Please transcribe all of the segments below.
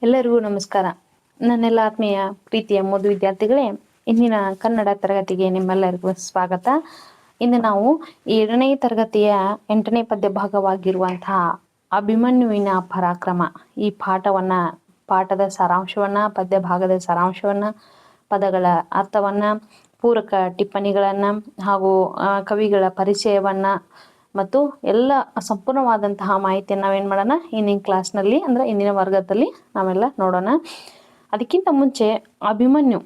ಎಲ್ಲರಿಗೂ ನಮಸ್ಕಾರ. ನನ್ನೆಲ್ಲ ಆತ್ಮೀಯ ಪ್ರೀತಿಯ ಓದು ವಿದ್ಯಾರ್ಥಿಗಳೇ, ಇಂದಿನ ಕನ್ನಡ ತರಗತಿಗೆ ನಿಮ್ಮೆಲ್ಲರಿಗೂ ಸ್ವಾಗತ. ಇಂದು ನಾವು 7ನೇ ತರಗತಿಯ 8ನೇ ಪದ್ಯ ಭಾಗವಾಗಿರುವಂತಹ ಅಭಿಮನ್ಯುವಿನ ಪರಾಕ್ರಮ ಈ ಪಾಠದ ಸಾರಾಂಶವನ್ನ, ಪದ್ಯ ಭಾಗದ ಸಾರಾಂಶವನ್ನ, ಪದಗಳ ಅರ್ಥವನ್ನ, ಪೂರಕ ಟಿಪ್ಪಣಿಗಳನ್ನ ಹಾಗೂ ಕವಿಗಳ ಪರಿಚಯವನ್ನ ಮತ್ತು ಎಲ್ಲ ಸಂಪೂರ್ಣವಾದಂತಹ ಮಾಹಿತಿಯನ್ನು ನಾವೇನು ಮಾಡೋಣ ಇಂದಿನ ಕ್ಲಾಸ್ನಲ್ಲಿ ಅಂದರೆ ಇಂದಿನ ವರ್ಗದಲ್ಲಿ ನಾವೆಲ್ಲ ನೋಡೋಣ. ಅದಕ್ಕಿಂತ ಮುಂಚೆ ಅಭಿಮನ್ಯು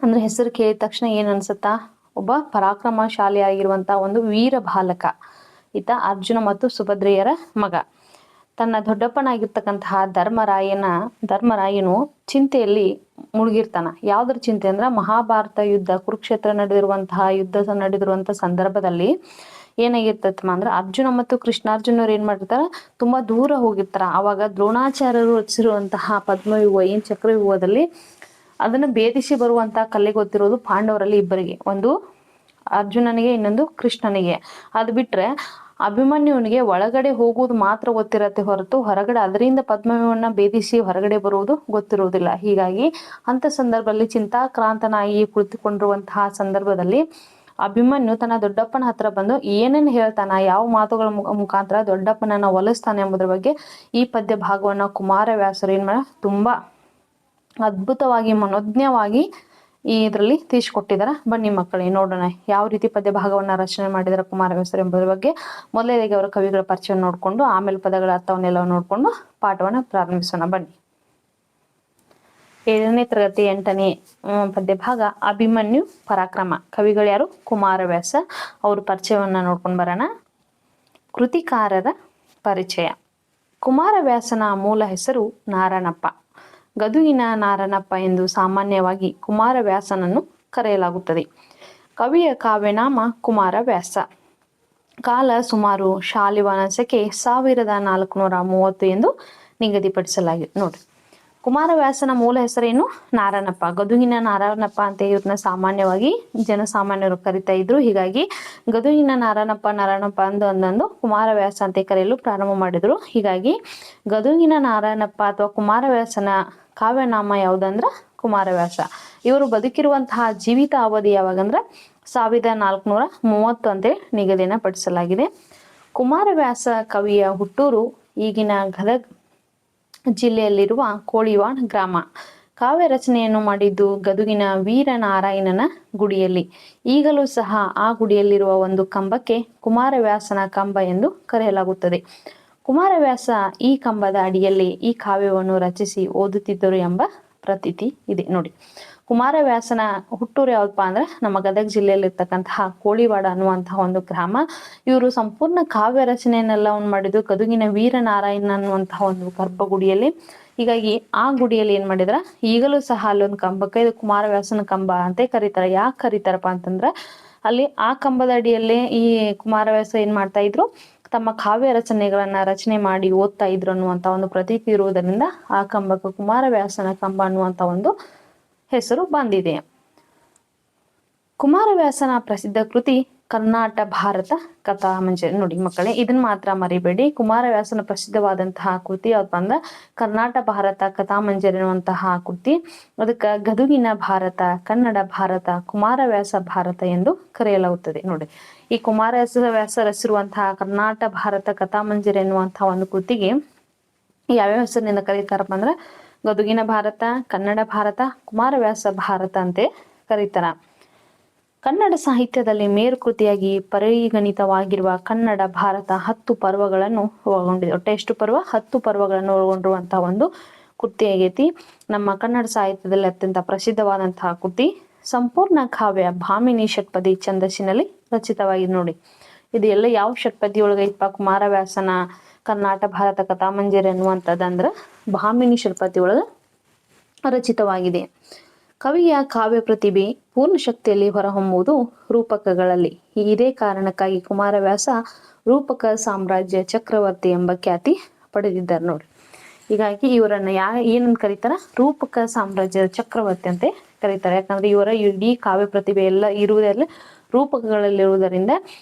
ಅಂದರೆ ಹೆಸರು ಕೇಳಿದ ತಕ್ಷಣ ಏನು ಅನ್ಸುತ್ತಾ? ಒಬ್ಬ ಪರಾಕ್ರಮಶಾಲಿಯಾಗಿರುವಂಥ ಒಂದು ವೀರ ಬಾಲಕ. ಈತ ಅರ್ಜುನ ಮತ್ತು ಸುಭದ್ರೆಯರ ಮಗ. ತನ್ನ ದೊಡ್ಡಪ್ಪನಾಗಿರ್ತಕ್ಕಂತಹ ಧರ್ಮರಾಯನು ಚಿಂತೆಯಲ್ಲಿ ಮುಳುಗಿರ್ತಾನ. ಯಾವುದ್ರ ಚಿಂತೆ ಅಂದ್ರೆ ಮಹಾಭಾರತ ಯುದ್ಧ, ಕುರುಕ್ಷೇತ್ರ ನಡೆದಿರುವಂಥ ಸಂದರ್ಭದಲ್ಲಿ ಏನಾಗಿರ್ತೈತಮ್ಮ ಅಂದ್ರೆ ಅರ್ಜುನ ಮತ್ತು ಕೃಷ್ಣಾರ್ಜುನರು ಏನ್ ಮಾಡಿರ್ತಾರ, ತುಂಬಾ ದೂರ ಹೋಗಿರ್ತಾರ. ಅವಾಗ ದ್ರೋಣಾಚಾರ್ಯರು ರಚಿಸಿರುವಂತಹ ಪದ್ಮವ್ಯೂಹ ಏನ್ ಚಕ್ರವ್ಯೂಹದಲ್ಲಿ ಅದನ್ನ ಭೇದಿಸಿ ಬರುವಂತ ಕಲೆ ಗೊತ್ತಿರೋದು ಪಾಂಡವರಲ್ಲಿ ಇಬ್ಬರಿಗೆ, ಒಂದು ಅರ್ಜುನನಿಗೆ, ಇನ್ನೊಂದು ಕೃಷ್ಣನಿಗೆ. ಅದು ಬಿಟ್ರೆ ಅಭಿಮನ್ಯುವಿನಿಗೆ ಒಳಗಡೆ ಹೋಗುವುದು ಮಾತ್ರ ಗೊತ್ತಿರತ್ತೆ ಹೊರತು ಹೊರಗಡೆ ಅದರಿಂದ ಪದ್ಮವ್ಯೂಹವನ್ನ ಭೇದಿಸಿ ಹೊರಗಡೆ ಬರುವುದು ಗೊತ್ತಿರುವುದಿಲ್ಲ. ಹೀಗಾಗಿ ಅಂತ ಸಂದರ್ಭದಲ್ಲಿ ಚಿಂತಾಕ್ರಾಂತನಾಗಿ ಕುಳಿತುಕೊಂಡಿರುವಂತಹ ಸಂದರ್ಭದಲ್ಲಿ ಅಭಿಮನ್ಯು ತನ್ನ ದೊಡ್ಡಪ್ಪನ ಹತ್ರ ಬಂದು ಏನೇನು ಹೇಳ್ತಾನ, ಯಾವ ಮಾತುಗಳ ಮುಖಾಂತರ ದೊಡ್ಡಪ್ಪನನ್ನ ಒಲಿಸ್ತಾನೆ ಎಂಬುದ್ರ ಬಗ್ಗೆ ಈ ಪದ್ಯ ಭಾಗವನ್ನ ಕುಮಾರವ್ಯಾಸರು ಏನ್ ಮಾಡ ತುಂಬಾ ಅದ್ಭುತವಾಗಿ ಮನೋಜ್ಞವಾಗಿ ಇದರಲ್ಲಿ ತಿಳಿಸಿಕೊಟ್ಟಿದಾರ. ಬನ್ನಿ ಮಕ್ಕಳೇ ನೋಡೋಣ ಯಾವ ರೀತಿ ಪದ್ಯ ಭಾಗವನ್ನ ರಚನೆ ಮಾಡಿದಾರೆ ಕುಮಾರವ್ಯಾಸರು ಎಂಬುದ್ರ ಬಗ್ಗೆ. ಮೊದಲನೇದಾಗಿ ಅವರ ಕವಿಗಳ ಪರಿಚಯ ನೋಡ್ಕೊಂಡು ಆಮೇಲೆ ಪದಗಳ ಅರ್ಥವನ್ನೆಲ್ಲ ನೋಡ್ಕೊಂಡು ಪಾಠವನ್ನ ಪ್ರಾರಂಭಿಸೋಣ. ಬನ್ನಿ. 7ನೇ ತರಗತಿ 8ನೇ ಪದ್ಯ ಭಾಗ ಅಭಿಮನ್ಯು ಪರಾಕ್ರಮ. ಕವಿಗಳು ಯಾರು? ಕುಮಾರವ್ಯಾಸ. ಅವ್ರ ಪರಿಚಯವನ್ನ ನೋಡ್ಕೊಂಡು ಬರೋಣ. ಕೃತಿಕಾರರ ಪರಿಚಯ. ಕುಮಾರವ್ಯಾಸನ ಮೂಲ ಹೆಸರು ನಾರಣಪ್ಪ. ಗದುಗಿನ ನಾರಣಪ್ಪ ಎಂದು ಸಾಮಾನ್ಯವಾಗಿ ಕುಮಾರವ್ಯಾಸನನ್ನು ಕರೆಯಲಾಗುತ್ತದೆ. ಕವಿಯ ಕಾವ್ಯನಾಮ ಕುಮಾರವ್ಯಾಸ. ಕಾಲ ಸುಮಾರು ಶಾಲಿವಾಹನ ಶಕೆ 1430 ಎಂದು ನಿಗದಿಪಡಿಸಲಾಗಿದೆ. ನೋಡಿ, ಕುಮಾರವ್ಯಾಸನ ಮೂಲ ಹೆಸರೇನು? ನಾರಣಪ್ಪ. ಗದುಗಿನ ನಾರಣಪ್ಪ ಅಂತ ಇವ್ರನ್ನ ಸಾಮಾನ್ಯವಾಗಿ ಜನಸಾಮಾನ್ಯರು ಕರಿತಾ ಇದ್ರು. ಹೀಗಾಗಿ ಗದುಗಿನ ನಾರಣಪ್ಪ ಅಂದು ಕುಮಾರವ್ಯಾಸ ಅಂತ ಕರೆಯಲು ಪ್ರಾರಂಭ ಮಾಡಿದ್ರು. ಹೀಗಾಗಿ ಗದುಗಿನ ನಾರಣಪ್ಪ ಅಥವಾ ಕುಮಾರವ್ಯಾಸನ ಕಾವ್ಯನಾಮ ಯಾವುದಂದ್ರ ಕುಮಾರವ್ಯಾಸ. ಇವರು ಬದುಕಿರುವಂತಹ ಜೀವಿತ ಅವಧಿ ಯಾವಾಗಂದ್ರ 1430 ಅಂತೇಳಿ ನಿಗದಿನ ಪಡಿಸಲಾಗಿದೆ. ಕುಮಾರವ್ಯಾಸ ಕವಿಯ ಹುಟ್ಟೂರು ಈಗಿನ ಗದಗ ಜಿಲ್ಲೆಯಲ್ಲಿರುವ ಕೋಳಿವಾಡ ಗ್ರಾಮ. ಕಾವ್ಯ ರಚನೆಯನ್ನು ಮಾಡಿದ್ದು ಗದುಗಿನ ವೀರನಾರಾಯಣನ ಗುಡಿಯಲ್ಲಿ. ಈಗಲೂ ಸಹ ಆ ಗುಡಿಯಲ್ಲಿರುವ ಒಂದು ಕಂಬಕ್ಕೆ ಕುಮಾರವ್ಯಾಸನ ಕಂಬ ಎಂದು ಕರೆಯಲಾಗುತ್ತದೆ. ಕುಮಾರವ್ಯಾಸ ಈ ಕಂಬದ ಅಡಿಯಲ್ಲಿ ಈ ಕಾವ್ಯವನ್ನು ರಚಿಸಿ ಓದುತ್ತಿದ್ದರು ಎಂಬ ಪ್ರತೀತಿ ಇದೆ. ನೋಡಿ, ಕುಮಾರವ್ಯಾಸನ ಹುಟ್ಟೂರು ಯಾವಪ್ಪ ಅಂದ್ರೆ ನಮ್ಮ ಗದಗ ಜಿಲ್ಲೆಯಲ್ಲಿರ್ತಕ್ಕಂತಹ ಕೋಳಿವಾಡ ಅನ್ನುವಂತಹ ಒಂದು ಗ್ರಾಮ. ಇವರು ಸಂಪೂರ್ಣ ಕಾವ್ಯ ರಚನೆಯನ್ನೆಲ್ಲ ಮಾಡಿದ್ದು ಗದುಗಿನ ವೀರನಾರಾಯಣ ಅನ್ನುವಂತಹ ಒಂದು ಗರ್ಭಗುಡಿಯಲ್ಲಿ. ಹೀಗಾಗಿ ಆ ಗುಡಿಯಲ್ಲಿ ಏನ್ ಮಾಡಿದ್ರ, ಈಗಲೂ ಸಹ ಅಲ್ಲೊಂದು ಕಂಬಕ್ಕೆ ಇದು ಕುಮಾರವ್ಯಾಸನ ಕಂಬ ಅಂತ ಕರೀತಾರೆ. ಯಾಕೆ ಕರೀತಾರಪ್ಪ ಅಂತಂದ್ರ ಅಲ್ಲಿ ಆ ಕಂಬದ ಅಡಿಯಲ್ಲೇ ಈ ಕುಮಾರವ್ಯಾಸ ಏನ್ ಮಾಡ್ತಾ ಇದ್ರು, ತಮ್ಮ ಕಾವ್ಯ ರಚನೆ ಮಾಡಿ ಓದ್ತಾ ಇದ್ರು ಅನ್ನುವಂತ ಒಂದು ಪ್ರತೀತಿ ಇರುವುದರಿಂದ ಆ ಕಂಬಕ್ಕೆ ಕುಮಾರವ್ಯಾಸನ ಕಂಬ ಅನ್ನುವಂತ ಒಂದು ಹೆಸರು ಬಂದಿದೆ. ಕುಮಾರವ್ಯಾಸನ ಪ್ರಸಿದ್ಧ ಕೃತಿ ಕರ್ನಾಟ ಭಾರತ ಕಥಾಮಂಜರಿ. ನೋಡಿ ಮಕ್ಕಳೇ, ಇದನ್ನ ಮಾತ್ರ ಮರಿಬೇಡಿ. ಕುಮಾರವ್ಯಾಸನ ಪ್ರಸಿದ್ಧವಾದಂತಹ ಕೃತಿ ಯಾವ್ದಪ್ಪ ಅಂದ್ರೆ ಕರ್ನಾಟ ಭಾರತ ಕಥಾಮಂಜರಿ ಅನ್ನುವಂತಹ ಕೃತಿ. ಅದಕ್ಕೆ ಗದುಗಿನ ಭಾರತ, ಕನ್ನಡ ಭಾರತ, ಕುಮಾರವ್ಯಾಸ ಭಾರತ ಎಂದು ಕರೆಯಲಾಗುತ್ತದೆ. ನೋಡಿ, ಈ ಕುಮಾರವ್ಯಾಸ ರಚಿಸಿರುವಂತಹ ಕರ್ನಾಟ ಭಾರತ ಕಥಾಮಂಜರಿ ಎನ್ನುವಂತಹ ಒಂದು ಕೃತಿಗೆ ಯಾವ್ಯಾವ ಹೆಸರಿನಿಂದ ಕರೀತಾರಪ್ಪ ಅಂದ್ರೆ ಗದುಗಿನ ಭಾರತ, ಕನ್ನಡ ಭಾರತ, ಕುಮಾರವ್ಯಾಸ ಭಾರತ ಅಂತೆ ಕರೀತಾರ. ಕನ್ನಡ ಸಾಹಿತ್ಯದಲ್ಲಿ ಮೇರುಕೃತಿಯಾಗಿ ಪರಿಗಣಿತವಾಗಿರುವ ಕನ್ನಡ ಭಾರತ 10 ಪರ್ವಗಳನ್ನು ಒಳಗೊಂಡಿದೆ. ಒಟ್ಟು ಎಷ್ಟು ಪರ್ವ? 10 ಪರ್ವಗಳನ್ನು ಒಳಗೊಂಡಿರುವಂತಹ ಒಂದು ಕೃತಿ ಆಗೈತಿ. ನಮ್ಮ ಕನ್ನಡ ಸಾಹಿತ್ಯದಲ್ಲಿ ಅತ್ಯಂತ ಪ್ರಸಿದ್ಧವಾದಂತಹ ಕೃತಿ. ಸಂಪೂರ್ಣ ಕಾವ್ಯ ಭಾಮಿನಿ ಷಟ್ಪದಿ ಛಂದಸ್ಸಿನಲ್ಲಿ ರಚಿತವಾಗಿದೆ. ನೋಡಿ, ಇದು ಎಲ್ಲ ಯಾವ ಷಟ್ಪದಿ ಒಳಗೈತಪ್ಪ? ಕುಮಾರವ್ಯಾಸನ ಕರ್ನಾಟ ಭಾರತ ಕಥಾಮಂಜರಿ ಅನ್ನುವಂಥದ್ದಂದ್ರ ಭಾಮಿನಿ ಷಟ್ಪದಿ ಒಳಗ ರಚಿತವಾಗಿದೆ. ಕವಿಯ ಕಾವ್ಯ ಪ್ರತಿಭೆ ಪೂರ್ಣ ಶಕ್ತಿಯಲ್ಲಿ ಹೊರಹೊಮ್ಮುವುದು ರೂಪಕಗಳಲ್ಲಿ. ಇದೇ ಕಾರಣಕ್ಕಾಗಿ ಕುಮಾರವ್ಯಾಸ ರೂಪಕ ಸಾಮ್ರಾಜ್ಯ ಚಕ್ರವರ್ತಿ ಎಂಬ ಖ್ಯಾತಿ ಪಡೆದಿದ್ದಾರೆ. ನೋಡಿ, ಹೀಗಾಗಿ ಇವರನ್ನ ಏನಂತ ಕರೀತಾರ? ರೂಪಕ ಸಾಮ್ರಾಜ್ಯದ ಚಕ್ರವರ್ತಿ ಅಂತ ಕರೀತಾರೆ. ಯಾಕಂದ್ರೆ ಇವರ ಇಡೀ ಕಾವ್ಯ ಪ್ರತಿಭೆ ಎಲ್ಲ ಇರುವುದೆಲ್ಲ ರೂಪಕಗಳಲ್ಲಿರುವುದರಿಂದ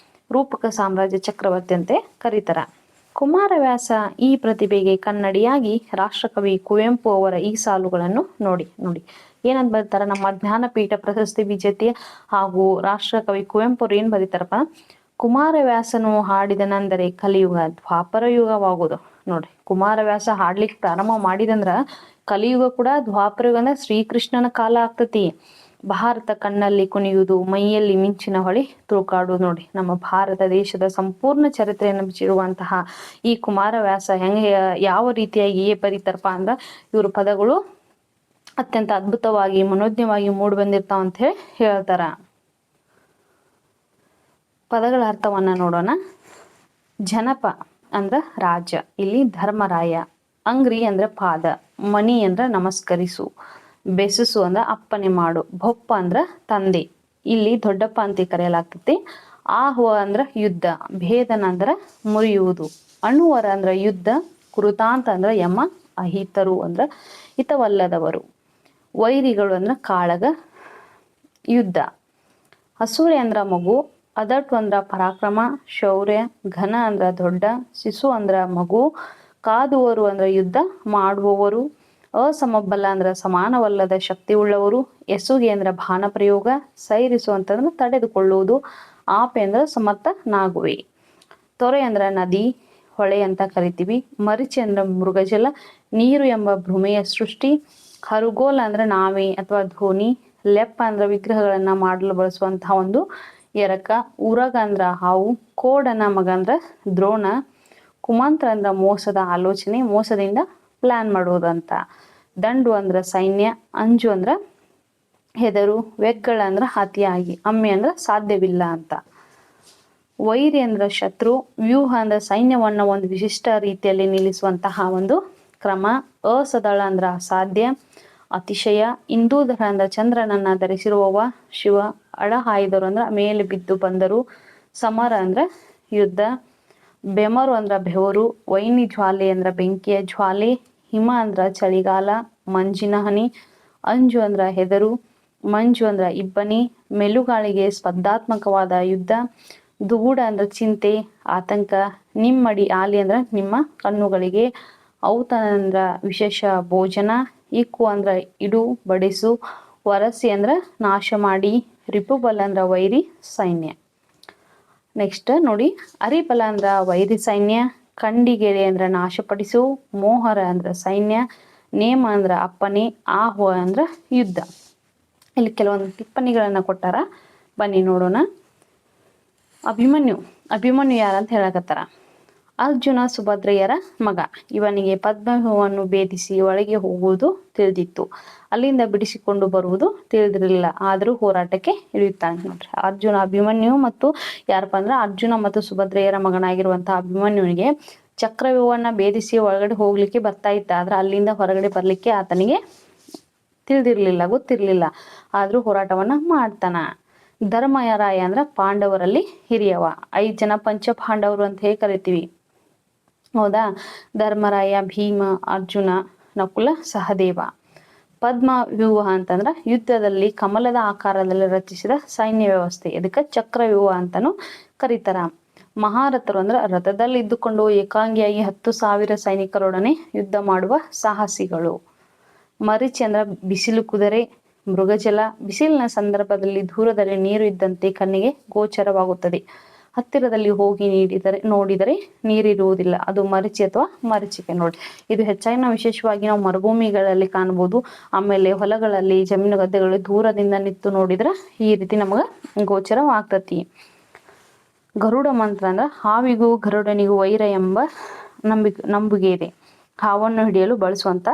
ರೂಪಕ ಸಾಮ್ರಾಜ್ಯ ಚಕ್ರವರ್ತಿ ಅಂತ ಕರೀತಾರ. ಕುಮಾರವ್ಯಾಸ ಈ ಪ್ರತಿಭೆಗೆ ಕನ್ನಡಿಯಾಗಿ ರಾಷ್ಟ್ರಕವಿ ಕುವೆಂಪು ಅವರ ಈ ಸಾಲುಗಳನ್ನು ನೋಡಿ ಏನಂತ ಬರೀತಾರ, ನಮ್ಮ ಜ್ಞಾನಪೀಠ ಪ್ರಶಸ್ತಿ ವಿಜೇತೆ ಹಾಗೂ ರಾಷ್ಟ್ರಕವಿ ಕುವೆಂಪು ಅವ್ರು ಏನ್ ಬರೀತಾರಪ್ಪ, ಕುಮಾರವ್ಯಾಸನು ಹಾಡಿದನೆಂದರೆ ಕಲಿಯುಗ ದ್ವಾಪರ ಯುಗವಾಗುವುದು. ನೋಡ್ರಿ, ಕುಮಾರವ್ಯಾಸ ಹಾಡ್ಲಿಕ್ಕೆ ಪ್ರಾರಂಭ ಮಾಡಿದಂದ್ರ ಕಲಿಯುಗ ಕೂಡ ದ್ವಾಪರ ಯುಗ ಅಂದ್ರೆ ಶ್ರೀಕೃಷ್ಣನ ಕಾಲ ಆಗ್ತತಿ. ಭಾರತ ಕಣ್ಣಲ್ಲಿ ಕುಣಿಯುವುದು, ಮೈಯಲ್ಲಿ ಮಿಂಚಿನ ಹೊಳಿ ತುಳುಕಾಡುವುದು. ನೋಡಿ, ನಮ್ಮ ಭಾರತ ದೇಶದ ಸಂಪೂರ್ಣ ಚರಿತ್ರೆಯನ್ನು ಬಿಚ್ಚಿರುವಂತಹ ಈ ಕುಮಾರವ್ಯಾಸ ಯಾವ ರೀತಿಯಾಗಿ ಬರೀತಾರಪ್ಪ ಅಂದ್ರ, ಇವ್ರ ಪದಗಳು ಅತ್ಯಂತ ಅದ್ಭುತವಾಗಿ ಮನೋಜ್ಞವಾಗಿ ಮೂಡಿ ಬಂದಿರ್ತಾವ ಅಂತ ಹೇಳಿ ಹೇಳ್ತಾರ. ಪದಗಳ ಅರ್ಥವನ್ನ ನೋಡೋಣ. ಜನಪ ಅಂದ್ರ ರಾಜ, ಇಲ್ಲಿ ಧರ್ಮರಾಯ. ಅಂಗ್ರಿ ಅಂದ್ರ ಪಾದ, ಮಣಿ ಅಂದ್ರ ನಮಸ್ಕರಿಸು, ಬೆಸಸು ಅಂದ್ರ ಅಪ್ಪನೆ ಮಾಡು, ಬೊಪ್ಪ ಅಂದ್ರ ತಂದೆ, ಇಲ್ಲಿ ದೊಡ್ಡಪ್ಪ ಅಂತ ಕರೆಯಲಾಗ್ತತಿ. ಆಹ್ವ ಅಂದ್ರ ಯುದ್ಧ, ಭೇದನ ಅಂದ್ರ ಮುರಿಯುವುದು, ಅಣುವರ ಅಂದ್ರ ಯುದ್ಧ, ಕೃತಾಂತ ಅಂದ್ರ ಯಮ, ಅಹಿತರು ಅಂದ್ರ ಹಿತವಲ್ಲದವರು, ವೈರಿಗಳು ಅಂದ್ರ ಕಾಳಗ, ಯುದ್ಧ. ಅಸೂರೆ ಅಂದ್ರ ಮಗು, ಅದಟು ಅಂದ್ರ ಪರಾಕ್ರಮ, ಶೌರ್ಯ, ಘನ ಅಂದ್ರ ದೊಡ್ಡ, ಶಿಶು ಅಂದ್ರ ಮಗು, ಕಾದುವರು ಅಂದ್ರ ಯುದ್ಧ ಮಾಡುವವರು, ಅಸಮಬಲ ಅಂದ್ರ ಸಮಾನವಲ್ಲದ ಶಕ್ತಿ ಉಳ್ಳವರು, ಎಸುಗೆ ಅಂದ್ರ ಬಾಣ ಪ್ರಯೋಗ, ಸೈರಿಸು ಅಂತಂದ್ರ ತಡೆದುಕೊಳ್ಳುವುದು, ಆಪೆ ಅಂದ್ರ ಸಮರ್ಥನಾಗುವೆ, ತೊರೆ ಅಂದ್ರ ನದಿ ಹೊಳೆ ಅಂತ ಕರಿತೀವಿ, ಮರಿಚಿ ಅಂದ್ರ ಮೃಗಜಲ, ನೀರು ಎಂಬ ಭ್ರಮೆಯ ಸೃಷ್ಟಿ, ಹರುಗೋಲ ಅಂದ್ರ ನಾವೆ ಅಥವಾ ಧೋನಿ, ಲೆಪ್ಪ ಅಂದ್ರ ವಿಗ್ರಹಗಳನ್ನ ಮಾಡಲು ಬಳಸುವಂತಹ ಒಂದು ಎರಕ, ಉರಗ ಅಂದ್ರ ಹಾವು, ಕೋಡನ ಮಗ ಅಂದ್ರ ದ್ರೋಣ, ಕುಮಂತ್ರ ಅಂದ್ರ ಮೋಸದ ಆಲೋಚನೆ, ಮೋಸದಿಂದ ಪ್ಲಾನ್ ಮಾಡುವುದಂತ, ದಂಡು ಅಂದ್ರ ಸೈನ್ಯ, ಅಂಜು ಅಂದ್ರ ಹೆದರು, ವೆಗ್ಗಳ ಅಂದ್ರ ಅತಿಯಾಗಿ, ಅಮ್ಮೆ ಅಂದ್ರ ಸಾಧ್ಯವಿಲ್ಲ ಅಂತ, ವೈರಿ ಅಂದ್ರ ಶತ್ರು, ವ್ಯೂಹ ಅಂದ್ರ ಸೈನ್ಯವನ್ನ ಒಂದು ವಿಶಿಷ್ಟ ರೀತಿಯಲ್ಲಿ ನಿಲ್ಲಿಸುವಂತಹ ಒಂದು ಕ್ರಮ, ಅಸದಳ ಅಂದ್ರ ಅಸಾಧ್ಯ, ಅತಿಶಯ, ಇಂದೂಧರ ಅಂದ್ರ ಚಂದ್ರನನ್ನ ಧರಿಸಿರುವವ ಶಿವ, ಅಡಹಾಯ್ದರು ಅಂದ್ರ ಮೇಲೆ ಬಿದ್ದು ಬಂದರು, ಸಮರ ಅಂದ್ರ ಯುದ್ಧ, ಬೆಮರು ಅಂದ್ರ ಬೆವರು, ವೈನಿ ಜ್ವಾಲೆ ಅಂದ್ರ ಬೆಂಕಿಯ ಜ್ವಾಲೆ, ಹಿಮ ಅಂದ್ರ ಚಳಿಗಾಲ, ಮಂಜಿನ ಹನಿ, ಅಂಜು ಅಂದ್ರ ಹೆದರು, ಮಂಜು ಅಂದ್ರ ಇಬ್ಬನಿ, ಮೆಲುಗಾಳಿಗೆ ಸ್ಪರ್ಧಾತ್ಮಕವಾದ ಯುದ್ಧ, ದುಗುಡ ಅಂದ್ರ ಚಿಂತೆ, ಆತಂಕ, ನಿಮ್ಮಡಿ ಆಲಿ ಅಂದ್ರ ನಿಮ್ಮ ಕಣ್ಣುಗಳಿಗೆ, ಔತಣ ಅಂದ್ರ ವಿಶೇಷ ಭೋಜನ, ಇಕ್ಕು ಅಂದ್ರ ಇಡು ಬಡಿಸು, ವರಸಿ ಅಂದ್ರ ನಾಶ ಮಾಡಿ, ರಿಪುಬಲ ಅಂದ್ರ ವೈರಿ ಸೈನ್ಯ. ನೆಕ್ಸ್ಟ್ ನೋಡಿ, ಅರಿಬಲ ಅಂದ್ರ ವೈರಿ ಸೈನ್ಯ, ಕಂಡಿಗೆರೆ ಅಂದ್ರ ನಾಶಪಡಿಸು, ಮೋಹರ ಅಂದ್ರ ಸೈನ್ಯ, ನೇಮ ಅಂದ್ರ ಅಪ್ಪನೆ, ಆಹ್ವ ಅಂದ್ರ ಯುದ್ಧ. ಇಲ್ಲಿ ಕೆಲವೊಂದು ಟಿಪ್ಪಣಿಗಳನ್ನ ಕೊಟ್ಟಾರ, ಬನ್ನಿ ನೋಡೋಣ. ಅಭಿಮನ್ಯು ಯಾರಂತ ಹೇಳಕತ್ತಾರ, ಅರ್ಜುನ ಸುಭದ್ರೆಯರ ಮಗ, ಇವನಿಗೆ ಪದ್ಮವ್ಯೂಹವನ್ನು ಭೇದಿಸಿ ಒಳಗೆ ಹೋಗುವುದು ತಿಳಿದಿತ್ತು, ಅಲ್ಲಿಂದ ಬಿಡಿಸಿಕೊಂಡು ಬರುವುದು ತಿಳಿದಿರಲಿಲ್ಲ, ಆದರೂ ಹೋರಾಟಕ್ಕೆ ಇಳಿಯುತ್ತಾನೆ. ನೋಡ್ರಿ, ಅಭಿಮನ್ಯು ಮತ್ತು ಯಾರಪ್ಪ ಅಂದ್ರೆ ಅರ್ಜುನ ಮತ್ತು ಸುಭದ್ರೆಯರ ಮಗನಾಗಿರುವಂತಹ ಅಭಿಮನ್ಯುವಿಗೆ ಚಕ್ರವ್ಯೂಹವನ್ನ ಭೇದಿಸಿ ಒಳಗಡೆ ಹೋಗ್ಲಿಕ್ಕೆ ಬರ್ತಾ ಇತ್ತ, ಆದ್ರೆ ಅಲ್ಲಿಂದ ಹೊರಗಡೆ ಬರ್ಲಿಕ್ಕೆ ಆತನಿಗೆ ಗೊತ್ತಿರ್ಲಿಲ್ಲ, ಆದ್ರೂ ಹೋರಾಟವನ್ನ ಮಾಡ್ತಾನ. ಧರ್ಮರಾಯ ಅಂದ್ರ ಪಾಂಡವರಲ್ಲಿ ಹಿರಿಯವ, 5 ಜನ ಪಂಚ ಪಾಂಡವರು ಅಂತ ಹೇಳಿ ಕರಿತೀವಿ, ಹೌದಾ. ಧರ್ಮರಾಯ, ಭೀಮ, ಅರ್ಜುನ, ನಕುಲ, ಸಹದೇವ. ಪದ್ಮ ವ್ಯೂಹ ಅಂತಂದ್ರ ಯುದ್ಧದಲ್ಲಿ ಕಮಲದ ಆಕಾರದಲ್ಲಿ ರಚಿಸಿದ ಸೈನ್ಯ ವ್ಯವಸ್ಥೆ, ಇದಕ್ಕೆ ಚಕ್ರವ್ಯೂಹ ಅಂತಾನು ಕರೀತಾರ. ಮಹಾರಥರು ಅಂದ್ರ ರಥದಲ್ಲಿ ಇದ್ದುಕೊಂಡು ಏಕಾಂಗಿಯಾಗಿ 10,000 ಸೈನಿಕರೊಡನೆ ಯುದ್ಧ ಮಾಡುವ ಸಾಹಸಿಗಳು. ಮರಿಚಿ ಅಂದ್ರ ಬಿಸಿಲು ಕುದುರೆ, ಮೃಗಜಲ, ಬಿಸಿಲಿನ ಸಂದರ್ಭದಲ್ಲಿ ದೂರದಲ್ಲಿ ನೀರು ಇದ್ದಂತೆ ಕಣ್ಣಿಗೆ ಗೋಚರವಾಗುತ್ತದೆ, ಹತ್ತಿರದಲ್ಲಿ ಹೋಗಿ ನೋಡಿದರೆ ನೀರಿರುವುದಿಲ್ಲ, ಅದು ಮರಿಚಿ ಅಥವಾ ಮರೀಚಿಕೆ. ನೋಡಿ, ಇದು ಹೆಚ್ಚಾಗಿ ವಿಶೇಷವಾಗಿ ನಾವು ಮರುಭೂಮಿಗಳಲ್ಲಿ ಕಾಣಬಹುದು, ಆಮೇಲೆ ಹೊಲಗಳಲ್ಲಿ, ಜಮೀನು ಗದ್ದೆಗಳಲ್ಲಿ ದೂರದಿಂದ ನಿಂತು ನೋಡಿದ್ರೆ ಈ ರೀತಿ ನಮಗ ಗೋಚರವಾಗ್ತತಿ. ಗರುಡ ಮಂತ್ರ ಅಂದ್ರ ಹಾವಿಗೂ ಗರುಡನಿಗೂ ವೈರ ಎಂಬ ನಂಬಿಕೆ ಇದೆ, ಹಾವನ್ನು ಹಿಡಿಯಲು ಬಳಸುವಂತ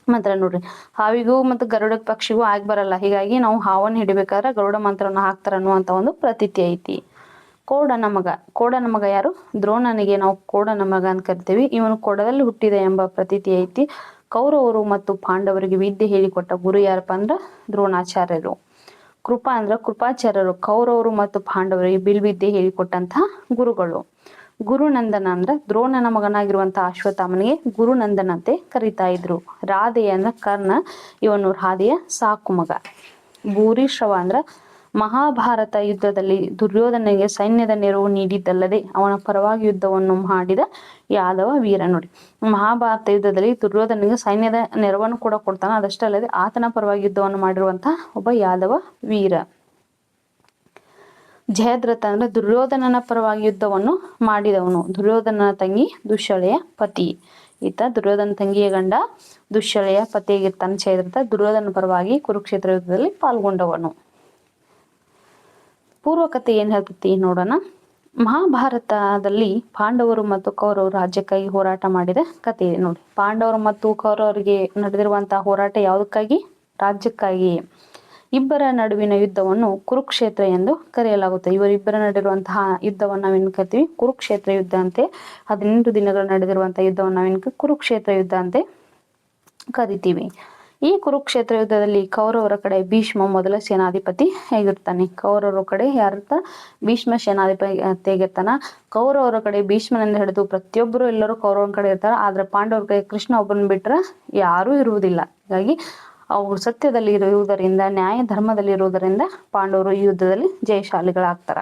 ಮಂತ್ರ. ನೋಡ್ರಿ, ಹಾವಿಗೂ ಮತ್ತು ಗರುಡ ಪಕ್ಷಿಗೂ ಆಗಿ ಬರಲ್ಲ, ಹೀಗಾಗಿ ನಾವು ಹಾವನ್ನು ಹಿಡಿಬೇಕಾದ್ರೆ ಗರುಡ ಮಂತ್ರವನ್ನು ಹಾಕ್ತಾರ ಅನ್ನುವಂತ ಒಂದು ಪ್ರತೀತಿ ಐತಿ. ಕೋಡನ ಮಗ ಯಾರು? ದ್ರೋಣನಿಗೆ ನಾವು ಕೋಡನ ಮಗ ಅಂತ ಕರಿತೀವಿ, ಇವನು ಕೊಡದಲ್ಲಿ ಹುಟ್ಟಿದ ಎಂಬ ಪ್ರತೀತಿ ಐತಿ. ಕೌರವರು ಮತ್ತು ಪಾಂಡವರಿಗೆ ವಿದ್ಯೆ ಹೇಳಿಕೊಟ್ಟ ಗುರು ಯಾರಪ್ಪ ಅಂದ್ರ ದ್ರೋಣಾಚಾರ್ಯರು. ಕೃಪಾ ಅಂದ್ರ ಕೃಪಾಚಾರ್ಯರು ಕೌರವರು ಮತ್ತು ಪಾಂಡವರಿಗೆ ಬಿಲ್ವಿದ್ಯೆ ಹೇಳಿಕೊಟ್ಟಂತಹ ಗುರುಗಳು. ಗುರುನಂದನ ಅಂದ್ರ ದ್ರೋಣನ ಮಗನಾಗಿರುವಂತಹ ಅಶ್ವತ್ಥಾಮನಿಗೆ ಗುರುನಂದನ ಅಂತೆ ಕರಿತಾ ಇದ್ರು. ರಾಧೆಯ ಅಂದ್ರ ಕರ್ಣ, ಇವನು ರಾಧೆಯ ಸಾಕು ಮಗ. ಭೂರಿಶ್ರವ ಅಂದ್ರ ಮಹಾಭಾರತ ಯುದ್ಧದಲ್ಲಿ ದುರ್ಯೋಧನಿಗೆ ಸೈನ್ಯದ ನೆರವು ನೀಡಿದ್ದಲ್ಲದೆ ಅವನ ಪರವಾಗಿ ಯುದ್ಧವನ್ನು ಮಾಡಿದ ಯಾದವ ವೀರ. ನೋಡಿ, ಮಹಾಭಾರತ ಯುದ್ಧದಲ್ಲಿ ದುರ್ಯೋಧನಿಗೆ ಸೈನ್ಯದ ನೆರವನ್ನು ಕೂಡ ಕೊಡ್ತಾನೆ, ಅದಷ್ಟೇ ಅಲ್ಲದೆ ಆತನ ಪರವಾಗಿ ಯುದ್ಧವನ್ನು ಮಾಡಿರುವಂತಹ ಒಬ್ಬ ಯಾದವ ವೀರ. ಜಯದ್ರಥ ಅಂದ್ರೆ ದುರ್ಯೋಧನನ ಪರವಾಗಿ ಯುದ್ಧವನ್ನು ಮಾಡಿದವನು. ದುರ್ಯೋಧನನ ತಂಗಿ ದುಶ್ಶಳೆಯ ಪತಿ. ಈತ ದುರ್ಯೋಧನ ತಂಗಿಯ ಗಂಡ ದುಶ್ಶಳೆಯ ಪತಿಯಾಗಿರ್ತಾನೆ ಜಯದ್ರಥ. ದುರ್ಯೋಧನ ಪರವಾಗಿ ಕುರುಕ್ಷೇತ್ರ ಯುದ್ಧದಲ್ಲಿ ಪಾಲ್ಗೊಂಡವನು. ಪೂರ್ವಕಥೆ ಏನ್ ಹೇಳ್ತತಿ ನೋಡೋಣ. ಮಹಾಭಾರತದಲ್ಲಿ ಪಾಂಡವರು ಮತ್ತು ಕೌರವರು ರಾಜ್ಯಕ್ಕಾಗಿ ಹೋರಾಟ ಮಾಡಿದ ಕಥೆ ಇದೆ. ನೋಡಿ, ಪಾಂಡವರು ಮತ್ತು ಕೌರವರಿಗೆ ನಡೆದಿರುವಂತಹ ಹೋರಾಟ ಯಾವುದಕ್ಕಾಗಿ? ರಾಜ್ಯಕ್ಕಾಗಿ. ಇಬ್ಬರ ನಡುವಿನ ಯುದ್ಧವನ್ನು ಕುರುಕ್ಷೇತ್ರ ಎಂದು ಕರೆಯಲಾಗುತ್ತೆ. ಇವರಿಬ್ಬರ ನಡೆದಿರುವಂತಹ ಯುದ್ಧವನ್ನು ನಾವೇನು ಕರಿತೀವಿ? ಕುರುಕ್ಷೇತ್ರ ಯುದ್ಧ ಅಂತೆ. 18 ದಿನಗಳು ನಡೆದಿರುವಂತಹ ಯುದ್ಧವನ್ನು ನಾವೇನು ಕುರುಕ್ಷೇತ್ರ ಯುದ್ಧ ಅಂತೆ ಕರಿತೀವಿ. ಈ ಕುರುಕ್ಷೇತ್ರ ಯುದ್ಧದಲ್ಲಿ ಕೌರವರ ಕಡೆ ಭೀಷ್ಮ ಮೊದಲ ಸೇನಾಧಿಪತಿ ಆಗಿರ್ತಾನೆ. ಕೌರವರ ಕಡೆ ಯಾರಿರ್ತ? ಭೀಷ್ಮ ಸೇನಾಧಿಪತಿ ಆಗಿರ್ತಾನ. ಕೌರವರ ಕಡೆ ಭೀಷ್ಮನಿಂದ ಹಿಡಿದು ಪ್ರತಿಯೊಬ್ಬರು ಎಲ್ಲರೂ ಕೌರವರ ಕಡೆ ಇರ್ತಾರೆ. ಆದ್ರೆ ಪಾಂಡವರ ಕಡೆ ಕೃಷ್ಣ ಒಬ್ಬರನ್ನ ಬಿಟ್ರೆ ಯಾರೂ ಇರುವುದಿಲ್ಲ. ಹೀಗಾಗಿ ಅವರು ಸತ್ಯದಲ್ಲಿ ಇರುವುದರಿಂದ, ನ್ಯಾಯ ಧರ್ಮದಲ್ಲಿ ಇರುವುದರಿಂದ ಪಾಂಡವರು ಈ ಯುದ್ಧದಲ್ಲಿ ಜಯಶಾಲಿಗಳಾಗ್ತಾರ.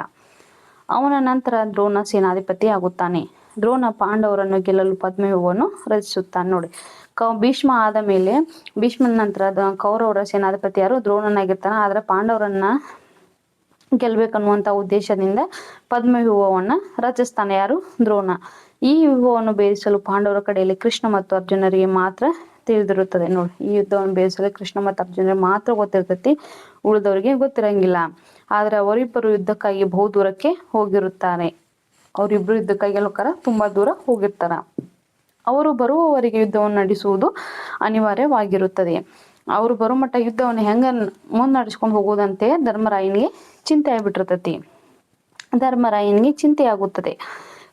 ಅವನ ನಂತರ ದ್ರೋಣ ಸೇನಾಧಿಪತಿ ಆಗುತ್ತಾನೆ. ದ್ರೋಣ ಪಾಂಡವರನ್ನು ಗೆಲ್ಲಲು ಪದ್ಮವ್ಯೂಹವನ್ನು ರಚಿಸುತ್ತಾನೆ. ನೋಡಿ, ಭೀಷ್ಮ ಆದ ಮೇಲೆ ಭೀಷ್ಮನ ನಂತರ ಕೌರವರ ಸೇನಾಧಿಪತಿ ಯಾರು? ದ್ರೋಣನಾಗಿರ್ತಾನೆ. ಆದ್ರೆ ಪಾಂಡವರನ್ನ ಗೆಲ್ಬೇಕನ್ನುವಂತ ಉದ್ದೇಶದಿಂದ ಪದ್ಮವ್ಯೂಹವನ್ನ ರಚಿಸ್ತಾನೆ. ಯಾರು? ದ್ರೋಣ. ಈ ವ್ಯೂಹವನ್ನು ಭೇದಿಸಲು ಪಾಂಡವರ ಕಡೆಯಲ್ಲಿ ಕೃಷ್ಣ ಮತ್ತು ಅರ್ಜುನರಿಗೆ ಮಾತ್ರ ತಿಳಿದಿರುತ್ತದೆ. ನೋಡಿ, ಈ ಯುದ್ಧವನ್ನು ಭೇದಿಸಲು ಕೃಷ್ಣ ಮತ್ತು ಅರ್ಜುನರಿಗೆ ಮಾತ್ರ ಗೊತ್ತಿರ್ತೈತಿ, ಉಳಿದವರಿಗೆ ಗೊತ್ತಿರಂಗಿಲ್ಲ. ಆದ್ರೆ ಅವರಿಬ್ಬರು ಯುದ್ಧಕ್ಕಾಗಿ ಬಹು ದೂರಕ್ಕೆ ಹೋಗಿರುತ್ತಾರೆ. ಅವರಿಬ್ರು ಯುದ್ಧಕ್ಕಾಗಿ ಎಲ್ಲೋಕಾರ ತುಂಬಾ ದೂರ ಹೋಗಿರ್ತಾರ. ಅವರು ಬರುವವರೆಗೆ ಯುದ್ಧವನ್ನು ನಡೆಸುವುದು ಅನಿವಾರ್ಯವಾಗಿರುತ್ತದೆ. ಅವರು ಬರೋ ಮಟ್ಟ ಯುದ್ಧವನ್ನು ಹೆಂಗ ಮುನ್ನಡೆಸ್ಕೊಂಡು ಹೋಗೋದಂತೆ ಧರ್ಮರಾಯನಿಗೆ ಚಿಂತೆ ಆಗ್ಬಿಟ್ಟಿರ್ತೈತಿ. ಧರ್ಮರಾಯನಿಗೆ ಚಿಂತೆ ಆಗುತ್ತದೆ.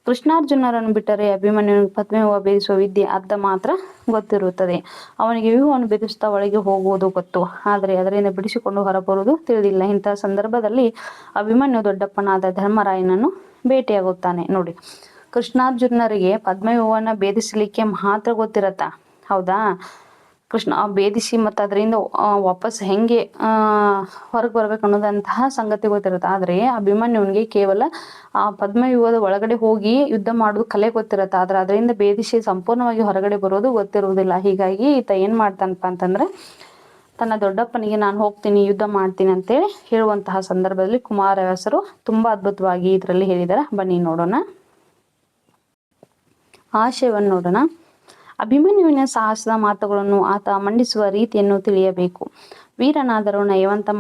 ಕೃಷ್ಣಾರ್ಜುನರನ್ನು ಬಿಟ್ಟರೆ ಅಭಿಮನ್ಯುವಿಗೆ ಪದ್ಮವ್ಯೂಹ ಭೇದಿಸುವ ವಿದ್ಯೆ ಅರ್ಧ ಮಾತ್ರ ಗೊತ್ತಿರುತ್ತದೆ. ಅವನಿಗೆ ವ್ಯೂಹವನ್ನು ಭೇದಿಸುತ್ತಾ ಒಳಗೆ ಹೋಗುವುದು ಗೊತ್ತು, ಆದರೆ ಅದರಿಂದ ಬಿಡಿಸಿಕೊಂಡು ಹೊರಬರುವುದು ತಿಳಿದಿಲ್ಲ. ಇಂತಹ ಸಂದರ್ಭದಲ್ಲಿ ಅಭಿಮನ್ಯು ದೊಡ್ಡಪ್ಪನಾದ ಧರ್ಮರಾಯನನ್ನು ಭೇಟಿಯಾಗುತ್ತಾನೆ. ನೋಡಿ, ಕೃಷ್ಣಾರ್ಜುನರಿಗೆ ಪದ್ಮವ್ಯೂಹವನ್ನ ಭೇದಿಸಲಿಕ್ಕೆ ಮಾತ್ರ ಗೊತ್ತಿರತ್ತ, ಹೌದಾ? ಕೃಷ್ಣ ಭೇದಿಸಿ ಮತ್ತು ಅದರಿಂದ ವಾಪಸ್ ಹೆಂಗೆ ಹೊರಗೆ ಬರ್ಬೇಕು ಅನ್ನೋದಂತಹ ಸಂಗತಿ ಗೊತ್ತಿರುತ್ತೆ. ಆದರೆ ಅಭಿಮನ್ಯುವಿಗೆ ಕೇವಲ ಪದ್ಮವ್ಯೂಹದ ಒಳಗಡೆ ಹೋಗಿ ಯುದ್ಧ ಮಾಡೋದು ಕಲೆ ಗೊತ್ತಿರುತ್ತೆ. ಆದ್ರೆ ಅದರಿಂದ ಭೇದಿಸಿ ಸಂಪೂರ್ಣವಾಗಿ ಹೊರಗಡೆ ಬರೋದು ಗೊತ್ತಿರುವುದಿಲ್ಲ. ಹೀಗಾಗಿ ಈತ ಏನ್ ಮಾಡ್ತಾನಪ್ಪ ಅಂತಂದ್ರೆ ತನ್ನ ದೊಡ್ಡಪ್ಪನಿಗೆ ನಾನು ಹೋಗ್ತೀನಿ, ಯುದ್ಧ ಮಾಡ್ತೀನಿ ಅಂತೇಳಿ ಹೇಳುವಂತಹ ಸಂದರ್ಭದಲ್ಲಿ ಕುಮಾರವ್ಯಾಸರು ತುಂಬಾ ಅದ್ಭುತವಾಗಿ ಇದರಲ್ಲಿ ಹೇಳಿದಾರೆ. ಬನ್ನಿ ನೋಡೋಣ, ಆಶಯವನ್ನು ನೋಡೋಣ. ಅಭಿಮನ್ಯುವಿನ ಸಾಹಸದ ಮಾತುಗಳನ್ನು ಆತ ಮಂಡಿಸುವ ರೀತಿಯನ್ನು ತಿಳಿಯಬೇಕು. ವೀರನಾದರೂ ನಯವಂತ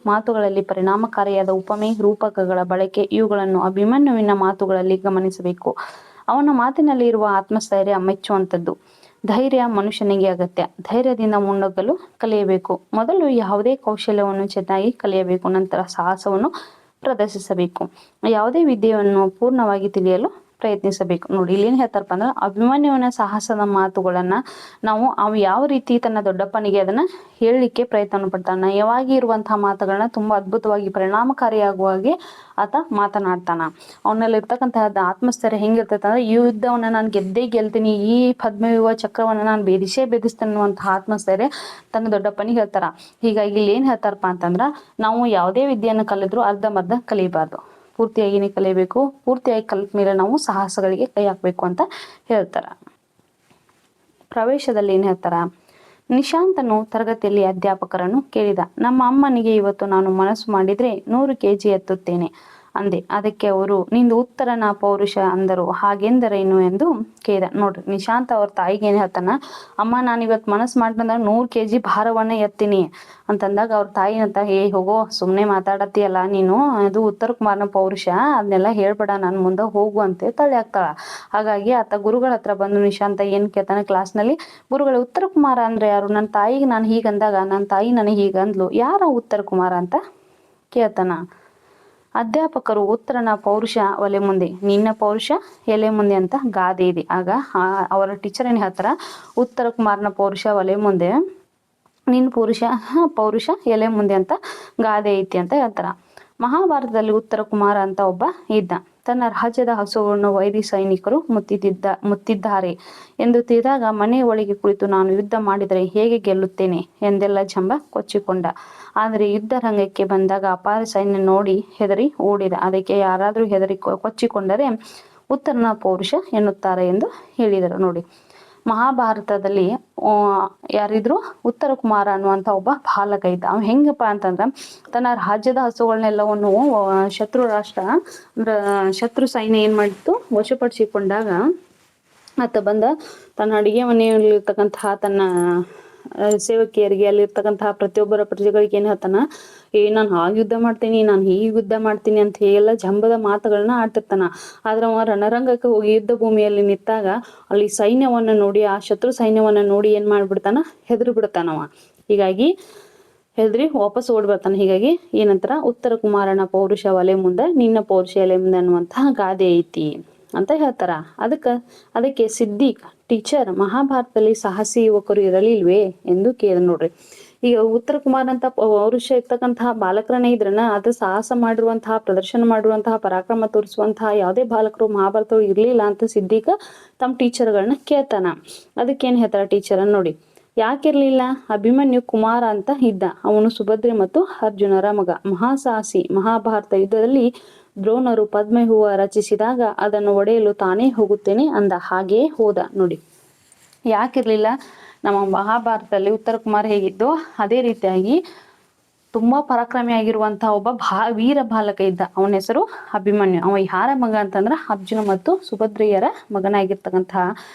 ಮಾತುಗಳಲ್ಲಿ ಪರಿಣಾಮಕಾರಿಯಾದ ಉಪಮೆ, ರೂಪಕಗಳ ಬಳಕೆ, ಇವುಗಳನ್ನು ಅಭಿಮನ್ಯುವಿನ ಮಾತುಗಳಲ್ಲಿ ಗಮನಿಸಬೇಕು. ಅವನ ಮಾತಿನಲ್ಲಿ ಇರುವ ಆತ್ಮಸ್ಥೈರ್ಯ ಮೆಚ್ಚುವಂಥದ್ದು. ಧೈರ್ಯ ಮನುಷ್ಯನಿಗೆ ಅಗತ್ಯ. ಧೈರ್ಯದಿಂದ ಮುನ್ನುಗ್ಗಲು ಕಲಿಯಬೇಕು. ಮೊದಲು ಯಾವುದೇ ಕೌಶಲ್ಯವನ್ನು ಚೆನ್ನಾಗಿ ಕಲಿಯಬೇಕು, ನಂತರ ಸಾಹಸವನ್ನು ಪ್ರದರ್ಶಿಸಬೇಕು. ಯಾವುದೇ ವಿದ್ಯೆಯನ್ನು ಪೂರ್ಣವಾಗಿ ತಿಳಿಯಲು ಪ್ರಯತ್ನಿಸಬೇಕು. ನೋಡಿ, ಇಲ್ಲಿ ಏನ್ ಹೇಳ್ತಾರಪ್ಪ ಅಂದ್ರೆ ಅಭಿಮನ್ಯುವಿನ ಸಾಹಸದ ಮಾತುಗಳನ್ನ ನಾವು ಅವು ಯಾವ ರೀತಿ ತನ್ನ ದೊಡ್ಡಪ್ಪನಿಗೆ ಅದನ್ನ ಹೇಳಲಿಕ್ಕೆ ಪ್ರಯತ್ನ ಪಡ್ತಾನೆ. ನಯವಾಗಿ ಇರುವಂತಹ ಮಾತುಗಳನ್ನ ತುಂಬಾ ಅದ್ಭುತವಾಗಿ ಪರಿಣಾಮಕಾರಿಯಾಗುವ ಹಾಗೆ ಆತ ಮಾತನಾಡ್ತಾನ. ಅವನಲ್ಲಿ ಇರ್ತಕ್ಕಂತಹ ಆತ್ಮಸ್ಥೈರ್ಯ ಹೆಂಗಿರ್ತೈತೆ ಅಂದ್ರೆ ಈ ಯುದ್ಧವನ್ನ ನಾನು ಗೆಲ್ತೀನಿ, ಈ ಪದ್ಮವ್ಯೂಹ ಚಕ್ರವನ್ನ ನಾನು ಭೇದಿಸ್ತೇನೆ ಅನ್ನುವಂತಹ ಆತ್ಮಸ್ಥೈರ್ಯ ತನ್ನ ದೊಡ್ಡಪ್ಪನಿಗೆ ಹೇಳ್ತಾರ. ಹೀಗಾಗಿ ಇಲ್ಲಿ ಏನ್ ಹೇಳ್ತಾರಪ್ಪ ಅಂತಂದ್ರ ನಾವು ಯಾವುದೇ ವಿದ್ಯೆಯನ್ನು ಕಲಿದ್ರು ಅರ್ಧಮರ್ಧ ಕಲಿಬಾರ್ದು, ಪೂರ್ತಿಯಾಗಿನೇ ಕಲಿಯಬೇಕು. ಪೂರ್ತಿಯಾಗಿ ಕಲಿತ ಮೇಲೆ ನಾವು ಸಾಹಸಗಳಿಗೆ ಕೈ ಹಾಕ್ಬೇಕು ಅಂತ ಹೇಳ್ತಾರ. ಪ್ರವೇಶದಲ್ಲಿ ಏನ್ ಹೇಳ್ತಾರ? ನಿಶಾಂತನು ತರಗತಿಯಲ್ಲಿ ಅಧ್ಯಾಪಕರನ್ನು ಕೇಳಿದ. ನಮ್ಮ ಅಮ್ಮನಿಗೆ ಇವತ್ತು ನಾನು ಮನಸ್ಸು ಮಾಡಿದ್ರೆ 100 kg ಎತ್ತುತ್ತೇನೆ ಅಂದೆ. ಅದಕ್ಕೆ ಅವರು ನಿಂದು ಉತ್ತರನ ಪೌರುಷ ಅಂದರು. ಹಾಗೆಂದರೇನು ಎಂದು ಕೇಳಿದ. ನೋಡ್ರಿ, ನಿಶಾಂತ ಅವ್ರ ತಾಯಿಗೆ ಏನ್ ಹೇಳ್ತಾನ, ಅಮ್ಮ ನಾನು ಇವತ್ತು ಮನಸ್ಸು ಮಾಡಿದ್ರೆ 100 kg ಭಾರವನ್ನ ಎತ್ತೀನಿ ಅಂತಂದಾಗ ಅವ್ರ ತಾಯಿ ಅಂತ ಹೋಗೋ ಸುಮ್ನೆ ಮಾತಾಡತ್ತೀಯಲ್ಲ ನೀನು, ಅದು ಉತ್ತರ ಕುಮಾರನ ಪೌರುಷ, ಅದನ್ನೆಲ್ಲ ಹೇಳ್ಬೇಡ, ನನ್ ಮುಂದೆ ಹೋಗು ಅಂತ ತಳ್ಳಿ ಹಾಕ್ತಾಳ. ಹಾಗಾಗಿ ಆತ ಗುರುಗಳ ಹತ್ರ ಬಂದು ನಿಶಾಂತ ಏನ್ ಕೇಳ್ತಾನೆ ಕ್ಲಾಸ್ನಲ್ಲಿ, ಗುರುಗಳ ಉತ್ತರ ಕುಮಾರ ಅಂದ್ರೆ ಯಾರು? ನನ್ನ ತಾಯಿಗೆ ನಾನು ಹೀಗಂದಾಗ ನನ್ನ ತಾಯಿ ನನಗೆ ಹೀಗಂದ್ಲು, ಯಾರ ಉತ್ತರ ಕುಮಾರ ಅಂತ ಕೇಳ್ತಾನ. ಅಧ್ಯಾಪಕರು ಉತ್ತರನ ಪೌರುಷ ಒಲೆ ಮುಂದೆ, ನಿನ್ನ ಪೌರುಷ ಎಲೆ ಮುಂದೆ ಅಂತ ಗಾದೆ ಇದೆ. ಆಗ ಅವರ ಟೀಚರ್ ಏನ್ ಹೇಳ್ತಾರ, ಉತ್ತರ ಕುಮಾರನ ಪೌರುಷ ಒಲೆ ಮುಂದೆ, ನಿನ್ನ ಪೌರುಷ ಎಲೆ ಮುಂದೆ ಅಂತ ಗಾದೆ ಐತಿ ಅಂತ ಹೇಳ್ತಾರ. ಮಹಾಭಾರತದಲ್ಲಿ ಉತ್ತರ ಕುಮಾರ ಅಂತ ಒಬ್ಬ ಇದ್ದ. ತನ್ನ ರಾಜ್ಯದ ಹಸುವನ್ನು ವೈರಿ ಸೈನಿಕರು ಮುತ್ತಿದ್ದಾರೆ ಎಂದು ತಿಳಿದಾಗ ಮನೆಯ ಒಳಗೆ ಕುಳಿತು ನಾನು ಯುದ್ಧ ಮಾಡಿದರೆ ಹೇಗೆ ಗೆಲ್ಲುತ್ತೇನೆ ಎಂದೆಲ್ಲ ಜಂಬ ಕೊಚ್ಚಿಕೊಂಡ. ಆದರೆ ಯುದ್ಧ ರಂಗಕ್ಕೆ ಬಂದಾಗ ಅಪಾರ ಸೈನ್ಯ ನೋಡಿ ಹೆದರಿ ಓಡಿದ. ಅದಕ್ಕೆ ಯಾರಾದರೂ ಹೆದರಿ ಕೊಚ್ಚಿಕೊಂಡರೆ ಉತ್ತರನ ಪೌರುಷ ಎನ್ನುತ್ತಾರೆ ಎಂದು ಹೇಳಿದರು. ನೋಡಿ, ಮಹಾಭಾರತದಲ್ಲಿ ಯಾರಿದ್ರು ಉತ್ತರ ಕುಮಾರ ಅನ್ನುವಂಥ ಒಬ್ಬ ಬಾಲಕ ಇದ್ದ. ಅವ ಹೆಂಗಪ್ಪ ಅಂತಂದ್ರ ತನ್ನ ರಾಜ್ಯದ ಹಸುಗಳನ್ನೆಲ್ಲವನ್ನು ಶತ್ರು ರಾಷ್ಟ್ರ ಅಂದ್ರ ಶತ್ರು ಸೈನ್ಯ ಏನ್ ಮಾಡಿತ್ತು ವಶಪಡಿಸಿಕೊಂಡಾಗ ಆತ ಬಂದ ತನ್ನ ಅಡಿಗೆ ಮನೆಯಲ್ಲಿರ್ತಕ್ಕಂತಹ ತನ್ನ ಸೇವಕಿಯರಿಗೆ ಅಲ್ಲಿರ್ತಕ್ಕಂತಹ ಪ್ರತಿಯೊಬ್ಬರ ಪ್ರಜೆಗಳಿಗೆ ಏನ್ ಹೇಳ್ತಾನ, ನಾನು ಹಾಗೆ ಯುದ್ಧ ಮಾಡ್ತೀನಿ, ನಾನು ಹೀಗೆ ಯುದ್ಧ ಮಾಡ್ತೀನಿ ಅಂತ ಎಲ್ಲ ಜಂಬದ ಮಾತುಗಳನ್ನ ಆಡ್ತಿರ್ತಾನ. ಆದ್ರೆ ಅವ ರಣರಂಗಕ್ಕೆ ಹೋಗಿ ಯುದ್ಧ ಭೂಮಿಯಲ್ಲಿ ನಿಂತಾಗ ಅಲ್ಲಿ ಸೈನ್ಯವನ್ನ ನೋಡಿ, ಆ ಶತ್ರು ಸೈನ್ಯವನ್ನ ನೋಡಿ ಏನ್ ಮಾಡ್ಬಿಡ್ತಾನ, ಹೆದರಿ ಬಿಡ್ತಾನವ. ಹೀಗಾಗಿ ಹೆದರಿ ವಾಪಸ್ ಓಡ್ ಬರ್ತಾನೆ. ಹೀಗಾಗಿ ಏನಂತಾರ, ಉತ್ತರ ಕುಮಾರನ ಪೌರುಷ ಒಲೆ ಮುಂದೆ ನಿನ್ನ ಪೌರುಷ ಎಲೆ ಮುಂದೆ ಅನ್ನುವಂತಹ ಗಾದೆ ಐತಿ ಅಂತ ಹೇಳ್ತಾರ. ಅದಕ್ಕೆ ಸಿದ್ದಿಕ್ ಟೀಚರ್, ಮಹಾಭಾರತದಲ್ಲಿ ಸಾಹಸಿ ಯುವಕರು ಇರಲಿಲ್ವೇ ಎಂದು ಕೇಳಿದ. ನೋಡ್ರಿ, ಈಗ ಉತ್ತರ ಕುಮಾರ್ ಅಂತ ಪೌರುಷ ಇರ್ತಕ್ಕಂತಹ ಬಾಲಕರನ್ನೇ ಇದ್ರನ ಅದು ಸಾಹಸ ಮಾಡಿರುವಂತಹ, ಪ್ರದರ್ಶನ ಮಾಡುವಂತಹ, ಪರಾಕ್ರಮ ತೋರಿಸುವಂತಹ ಯಾವುದೇ ಬಾಲಕರು ಮಹಾಭಾರತ ಇರ್ಲಿಲ್ಲ ಅಂತ ಸಿದ್ದಿಕ ತಮ್ಮ ಟೀಚರ್ಗಳನ್ನ ಕೇಳ್ತಾನ. ಅದಕ್ಕೇನ್ ಹೇಳ್ತಾರ ಟೀಚರ್ ನೋಡಿ, ಯಾಕಿರ್ಲಿಲ್ಲ? ಅಭಿಮನ್ಯು ಕುಮಾರ ಅಂತ ಇದ್ದ. ಅವನು ಸುಭದ್ರೆ ಮತ್ತು ಅರ್ಜುನರ ಮಗ, ಮಹಾಸಾಹಸಿ. ಮಹಾಭಾರತ ಯುದ್ಧದಲ್ಲಿ ದ್ರೋಣರು ಪದ್ಮವ್ಯೂಹ ರಚಿಸಿದಾಗ ಅದನ್ನು ಒಡೆಯಲು ತಾನೇ ಹೋಗುತ್ತೇನೆ ಅಂದ. ಹಾಗೆಯೇ ಹೋದ. ನೋಡಿ, ಯಾಕಿರ್ಲಿಲ್ಲ? ನಮ್ಮ ಮಹಾಭಾರತದಲ್ಲಿ ಉತ್ತರ ಕುಮಾರ್ ಹೇಗಿದ್ದು ಅದೇ ರೀತಿಯಾಗಿ ತುಂಬಾ ಪರಾಕ್ರಮಿಯಾಗಿರುವಂತಹ ಒಬ್ಬ ವೀರ ಬಾಲಕ ಇದ್ದ. ಅವನ ಹೆಸರು ಅಭಿಮನ್ಯು. ಅವ ಯಾರ ಮಗ ಅಂತಂದ್ರ ಅರ್ಜುನ ಮತ್ತು ಸುಭದ್ರೆಯರ ಮಗನಾಗಿರ್ತಕ್ಕಂತಹ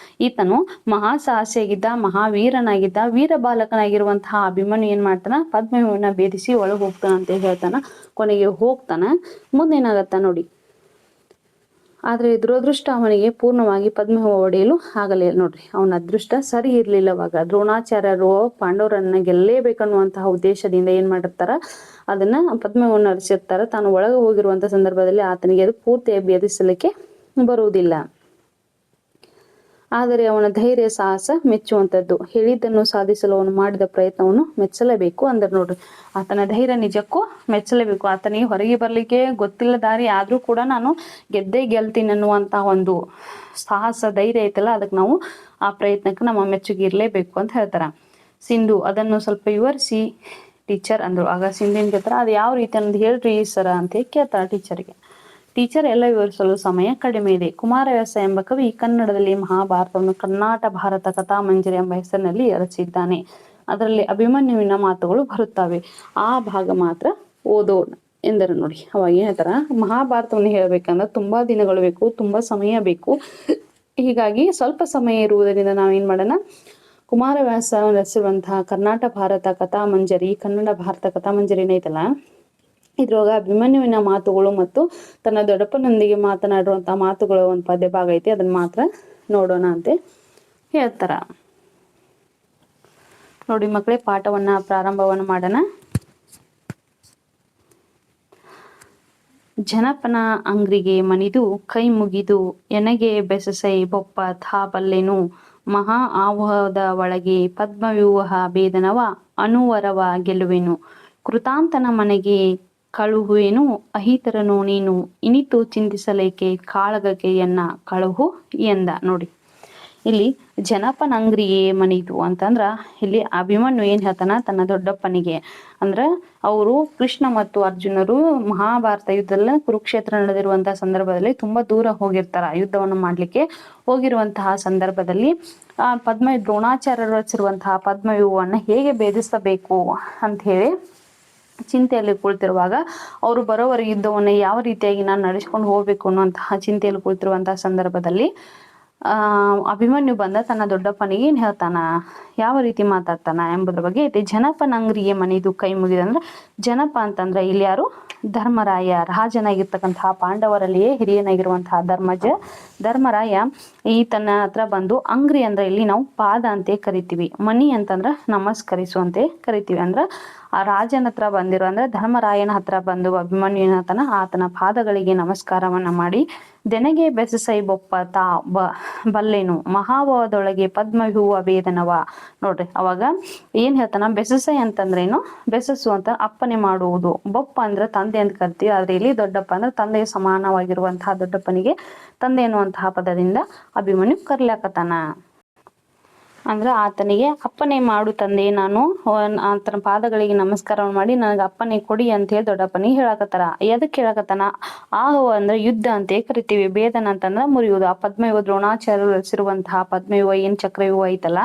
ಈತನು ಮಹಾಸಾಹಸಿಯಾಗಿದ್ದ, ಮಹಾವೀರನಾಗಿದ್ದ. ವೀರ ಬಾಲಕನಾಗಿರುವಂತಹ ಅಭಿಮನ್ಯು ಏನ್ ಮಾಡ್ತಾನ, ಪದ್ಮವ್ಯೂಹನ ಭೇದಿಸಿ ಒಳಗೆ ಹೋಗ್ತಾನ ಅಂತ ಹೇಳ್ತಾನ. ಕೊನೆಗೆ ಹೋಗ್ತಾನ. ಮುಂದೇನಾಗತ್ತ ನೋಡಿ, ಆದ್ರೆ ದುರದೃಷ್ಟ ಅವನಿಗೆ ಪೂರ್ಣವಾಗಿ ಪದ್ಮವ್ಯೂಹ ಒಡೆಯಲು ಆಗಲಿಲ್ಲ. ನೋಡ್ರಿ, ಅವನ ಅದೃಷ್ಟ ಸರಿ ಇರ್ಲಿಲ್ಲವಾಗ. ದ್ರೋಣಾಚಾರ್ಯರು ಪಾಂಡವರನ್ನ ಗೆಲ್ಲೇಬೇಕನ್ನುವಂತಹ ಉದ್ದೇಶದಿಂದ ಏನ್ ಮಾಡಿರ್ತಾರ, ಅದನ್ನ ಪದ್ಮವ್ಯೂಹವನ್ನು ನಡೆಸಿರ್ತಾರ. ತಾನು ಒಳಗೆ ಹೋಗಿರುವಂತ ಸಂದರ್ಭದಲ್ಲಿ ಆತನಿಗೆ ಅದು ಪೂರ್ತಿಯಾಗಿ ಭೇದಿಸಲಿಕ್ಕೆ ಬರುವುದಿಲ್ಲ. ಆದರೆ ಅವನ ಧೈರ್ಯ ಸಾಹಸ ಮೆಚ್ಚುವಂಥದ್ದು. ಹೇಳಿದ್ದನ್ನು ಸಾಧಿಸಲು ಅವನು ಮಾಡಿದ ಪ್ರಯತ್ನವನ್ನು ಮೆಚ್ಚಲೇಬೇಕು ಅಂದ್ರೆ ನೋಡ್ರಿ, ಆತನ ಧೈರ್ಯ ನಿಜಕ್ಕೂ ಮೆಚ್ಚಲೇಬೇಕು. ಆತನಿಗೆ ಹೊರಗೆ ಬರ್ಲಿಕ್ಕೆ ಗೊತ್ತಿಲ್ಲ ದಾರಿ, ಆದ್ರೂ ಕೂಡ ನಾನು ಗೆದ್ದೇ ಗೆಲ್ತೀನಿ ಅನ್ನುವಂತಹ ಒಂದು ಸಾಹಸ ಧೈರ್ಯ ಐತಲ್ಲ, ಅದಕ್ಕೆ ನಾವು ಆ ಪ್ರಯತ್ನಕ್ಕೆ ನಮ್ಮ ಮೆಚ್ಚುಗೆ ಇರ್ಲೇಬೇಕು ಅಂತ ಹೇಳ್ತಾರ. ಸಿಂಧು, ಅದನ್ನು ಸ್ವಲ್ಪ ವಿವರಿಸಿ ಟೀಚರ್ ಅಂದ್ರು. ಆಗ ಸಿಂಧುವಿನ ಕೇಳ್ತಾರ, ಅದು ಯಾವ ರೀತಿ ಅನ್ನೋದು ಹೇಳ್ರಿ ಸರ ಅಂತ ಕೇಳ್ತಾರ ಟೀಚರ್ಗೆ. ಟೀಚರ್, ಎಲ್ಲ ವಿವರಿಸಲು ಸಮಯ ಕಡಿಮೆ ಇದೆ. ಕುಮಾರವ್ಯಾಸ ಎಂಬ ಕವಿ ಕನ್ನಡದಲ್ಲಿ ಮಹಾಭಾರತವನ್ನು ಕರ್ನಾಟ ಭಾರತ ಕಥಾಮಂಜರಿ ಎಂಬ ಹೆಸರಿನಲ್ಲಿ ರಚಿಸಿದ್ದಾನೆ. ಅದರಲ್ಲಿ ಅಭಿಮನ್ಯುವಿನ ಮಾತುಗಳು ಬರುತ್ತವೆ. ಆ ಭಾಗ ಮಾತ್ರ ಓದೋಣ ಎಂದರು. ನೋಡಿ, ಅವಾಗ ಏನ್ ಹೇಳ್ತಾರ, ಮಹಾಭಾರತವನ್ನು ಹೇಳ್ಬೇಕಂದ್ರೆ ತುಂಬಾ ದಿನಗಳು ಬೇಕು, ತುಂಬಾ ಸಮಯ ಬೇಕು. ಹೀಗಾಗಿ ಸ್ವಲ್ಪ ಸಮಯ ಇರುವುದರಿಂದ ನಾವೇನ್ ಮಾಡೋಣ, ಕುಮಾರವ್ಯಾಸ ರಚಿಸಿರುವಂತಹ ಕರ್ನಾಟ ಭಾರತ ಕಥಾಮಂಜರಿ, ಕನ್ನಡ ಭಾರತ ಕಥಾಮಂಜರಿನ ಐತಲ್ಲ, ಇದ್ರೊಳಗ ಅಭಿಮನ್ಯುವಿನ ಮಾತುಗಳು ಮತ್ತು ತನ್ನ ದೊಡ್ಡಪ್ಪನೊಂದಿಗೆ ಮಾತನಾಡುವಂತಹ ಮಾತುಗಳ ಒಂದು ಪದ್ಯ ಭಾಗ ಐತಿ, ಅದನ್ನ ಮಾತ್ರ ನೋಡೋಣ ಅಂತೆ ಹೇಳ್ತಾರ. ನೋಡಿ ಮಕ್ಕಳೇ, ಪಾಠವನ್ನ ಪ್ರಾರಂಭವನ್ನ ಮಾಡೋಣ. ಜನಪನ ಅಂಗ್ರಿಗೆ ಮಣಿದು ಕೈ ಮುಗಿದು ಎನಗೆ ಬೆಸಸೈ ಬೊಪ್ಪ ಥಾಬಲ್ಲೆನು ಮಹಾ ಆವಹದ ಒಳಗೆ ಪದ್ಮವ್ಯೂಹ ಭೇದನವ ಅನುವರವ ಗೆಲ್ಲುವೆನು ಕೃತಾಂತನ ಮನೆಗೆ ಕಳುಹುವೆನು ಅಹಿತರನು ನೀನು ಇನಿತು ಚಿಂತಿಸಲೇಕೆ ಕಾಳಗಕೆಯನ್ನ ಕಳುಹು ಎಂದ. ನೋಡಿ, ಇಲ್ಲಿ ಜನಪನಂಗ್ರಿಗೆ ಮಣಿದು ಅಂತಂದ್ರ ಇಲ್ಲಿ ಅಭಿಮನ್ಯು ಏನ್ ಹೇಳ್ತಾನ, ತನ್ನ ದೊಡ್ಡಪ್ಪನಿಗೆ ಅಂದ್ರ ಅವರು ಕೃಷ್ಣ ಮತ್ತು ಅರ್ಜುನರು ಮಹಾಭಾರತ ಯುದ್ಧದಲ್ಲಿ ಕುರುಕ್ಷೇತ್ರ ನಡೆದಿರುವಂತಹ ಸಂದರ್ಭದಲ್ಲಿ ತುಂಬಾ ದೂರ ಹೋಗಿರ್ತಾರ. ಯುದ್ಧವನ್ನು ಮಾಡ್ಲಿಕ್ಕೆ ಹೋಗಿರುವಂತಹ ಸಂದರ್ಭದಲ್ಲಿ ದ್ರೋಣಾಚಾರ್ಯರು ರಚಿರುವಂತಹ ಪದ್ಮವ್ಯೂಹವನ್ನ ಹೇಗೆ ಭೇದಿಸಬೇಕು ಅಂತ ಹೇಳಿ ಚಿಂತೆಯಲ್ಲಿ ಕುಳಿತಿರುವಾಗ, ಅವರು ಬರೋವರ ಯುದ್ಧವನ್ನ ಯಾವ ರೀತಿಯಾಗಿ ನಾನು ನಡೆಸ್ಕೊಂಡು ಹೋಗ್ಬೇಕು ಅನ್ನುವಂತಹ ಚಿಂತೆಯಲ್ಲಿ ಕುಳಿತಿರುವಂತಹ ಸಂದರ್ಭದಲ್ಲಿ ಅಭಿಮನ್ಯು ಬಂದ ತನ್ನ ದೊಡ್ಡಪ್ಪನಿಗೆ ಏನ್ ಹೇಳ್ತಾನ, ಯಾವ ರೀತಿ ಮಾತಾಡ್ತಾನ ಎಂಬುದ್ರ ಬಗ್ಗೆ ಐತಿ. ಜನಪನಂಗ್ರಿಗೆ ಮಣಿದು ಕೈ ಮುಗಿದ ಅಂದ್ರೆ, ಜನಪ ಅಂತಂದ್ರೆ ಇಲ್ಲಿ ಯಾರು, ಧರ್ಮರಾಯ, ರಾಜನಾಗಿರ್ತಕ್ಕಂತಹ ಪಾಂಡವರಲ್ಲಿಯೇ ಹಿರಿಯನಾಗಿರುವಂತಹ ಧರ್ಮರಾಯ ಈತನ ಹತ್ರ ಬಂದು, ಅಂಗ್ರಿ ಅಂದ್ರೆ ಇಲ್ಲಿ ನಾವು ಪಾದ ಅಂತ ಕರಿತೀವಿ, ಮಣಿ ಅಂತಂದ್ರ ನಮಸ್ಕರಿಸುವಂತೆ ಕರಿತೀವಿ. ಅಂದ್ರ ಆ ರಾಜನ ಹತ್ರ ಬಂದಿರೋ ಅಂದ್ರೆ ಧರ್ಮರಾಯನ ಹತ್ರ ಬಂದು ಅಭಿಮನ್ಯುನ ಆತನ ಪಾದಗಳಿಗೆ ನಮಸ್ಕಾರವನ್ನ ಮಾಡಿ ದೆನಗೆ ಬೆಸಸೈ ಬೊಪ್ಪ ತಾ ಬಲ್ಲೆನು ಮಹಾಭವದೊಳಗೆ ಪದ್ಮವ್ಯೂಹ ಭೇದನವ. ನೋಡ್ರಿ ಅವಾಗ ಏನ್ ಹೇಳ್ತಾನ, ಬೆಸಸೈ ಅಂತಂದ್ರೇನು, ಬೆಸಸು ಅಂತ ಅಪ್ಪನೆ ಮಾಡುವುದು, ಬೊಪ್ಪ ಅಂದ್ರೆ ತಂದೆ ಅಂತ ಕರಿತೀವಿ, ಆದ್ರೆ ಇಲ್ಲಿ ದೊಡ್ಡಪ್ಪ ಅಂದ್ರೆ ತಂದೆಗೆ ಸಮಾನವಾಗಿರುವಂತಹ ದೊಡ್ಡಪ್ಪನಿಗೆ ತಂದೆ ಎನ್ನುವಂತಹ ಪದದಿಂದ ಅಭಿಮನ್ಯು ಕರ್ಲಾಕತಾನ. ಅಂದ್ರೆ ಆತನಿಗೆ ಅಪ್ಪನೇ ಮಾಡು ತಂದೆ, ನಾನು ಆತನ ಪಾದಗಳಿಗೆ ನಮಸ್ಕಾರ ಮಾಡಿ ನನಗೆ ಅಪ್ಪನೇ ಕೊಡಿ ಅಂತ ಹೇಳಿ ದೊಡ್ಡಪ್ಪನಿಗೆ ಹೇಳಕತ್ತಾರ. ಎದಕ್ಕೆ ಹೇಳಕತ್ತಾನ, ಆಹವ ಅಂದ್ರೆ ಯುದ್ಧ ಅಂತ ಕರಿತೀವಿ, ಭೇದನ ಅಂತಂದ್ರ ಮುರಿಯುವುದು. ಆ ಪದ್ಮವ್ಯೂಹ ದ್ರೋಣಾಚಾರ್ಯರು ರಚಿಸಿರುವಂತಹ ಪದ್ಮವ್ಯೂಹ ಏನ್ ಚಕ್ರವ್ಯೂಹ ಐತಲ್ಲ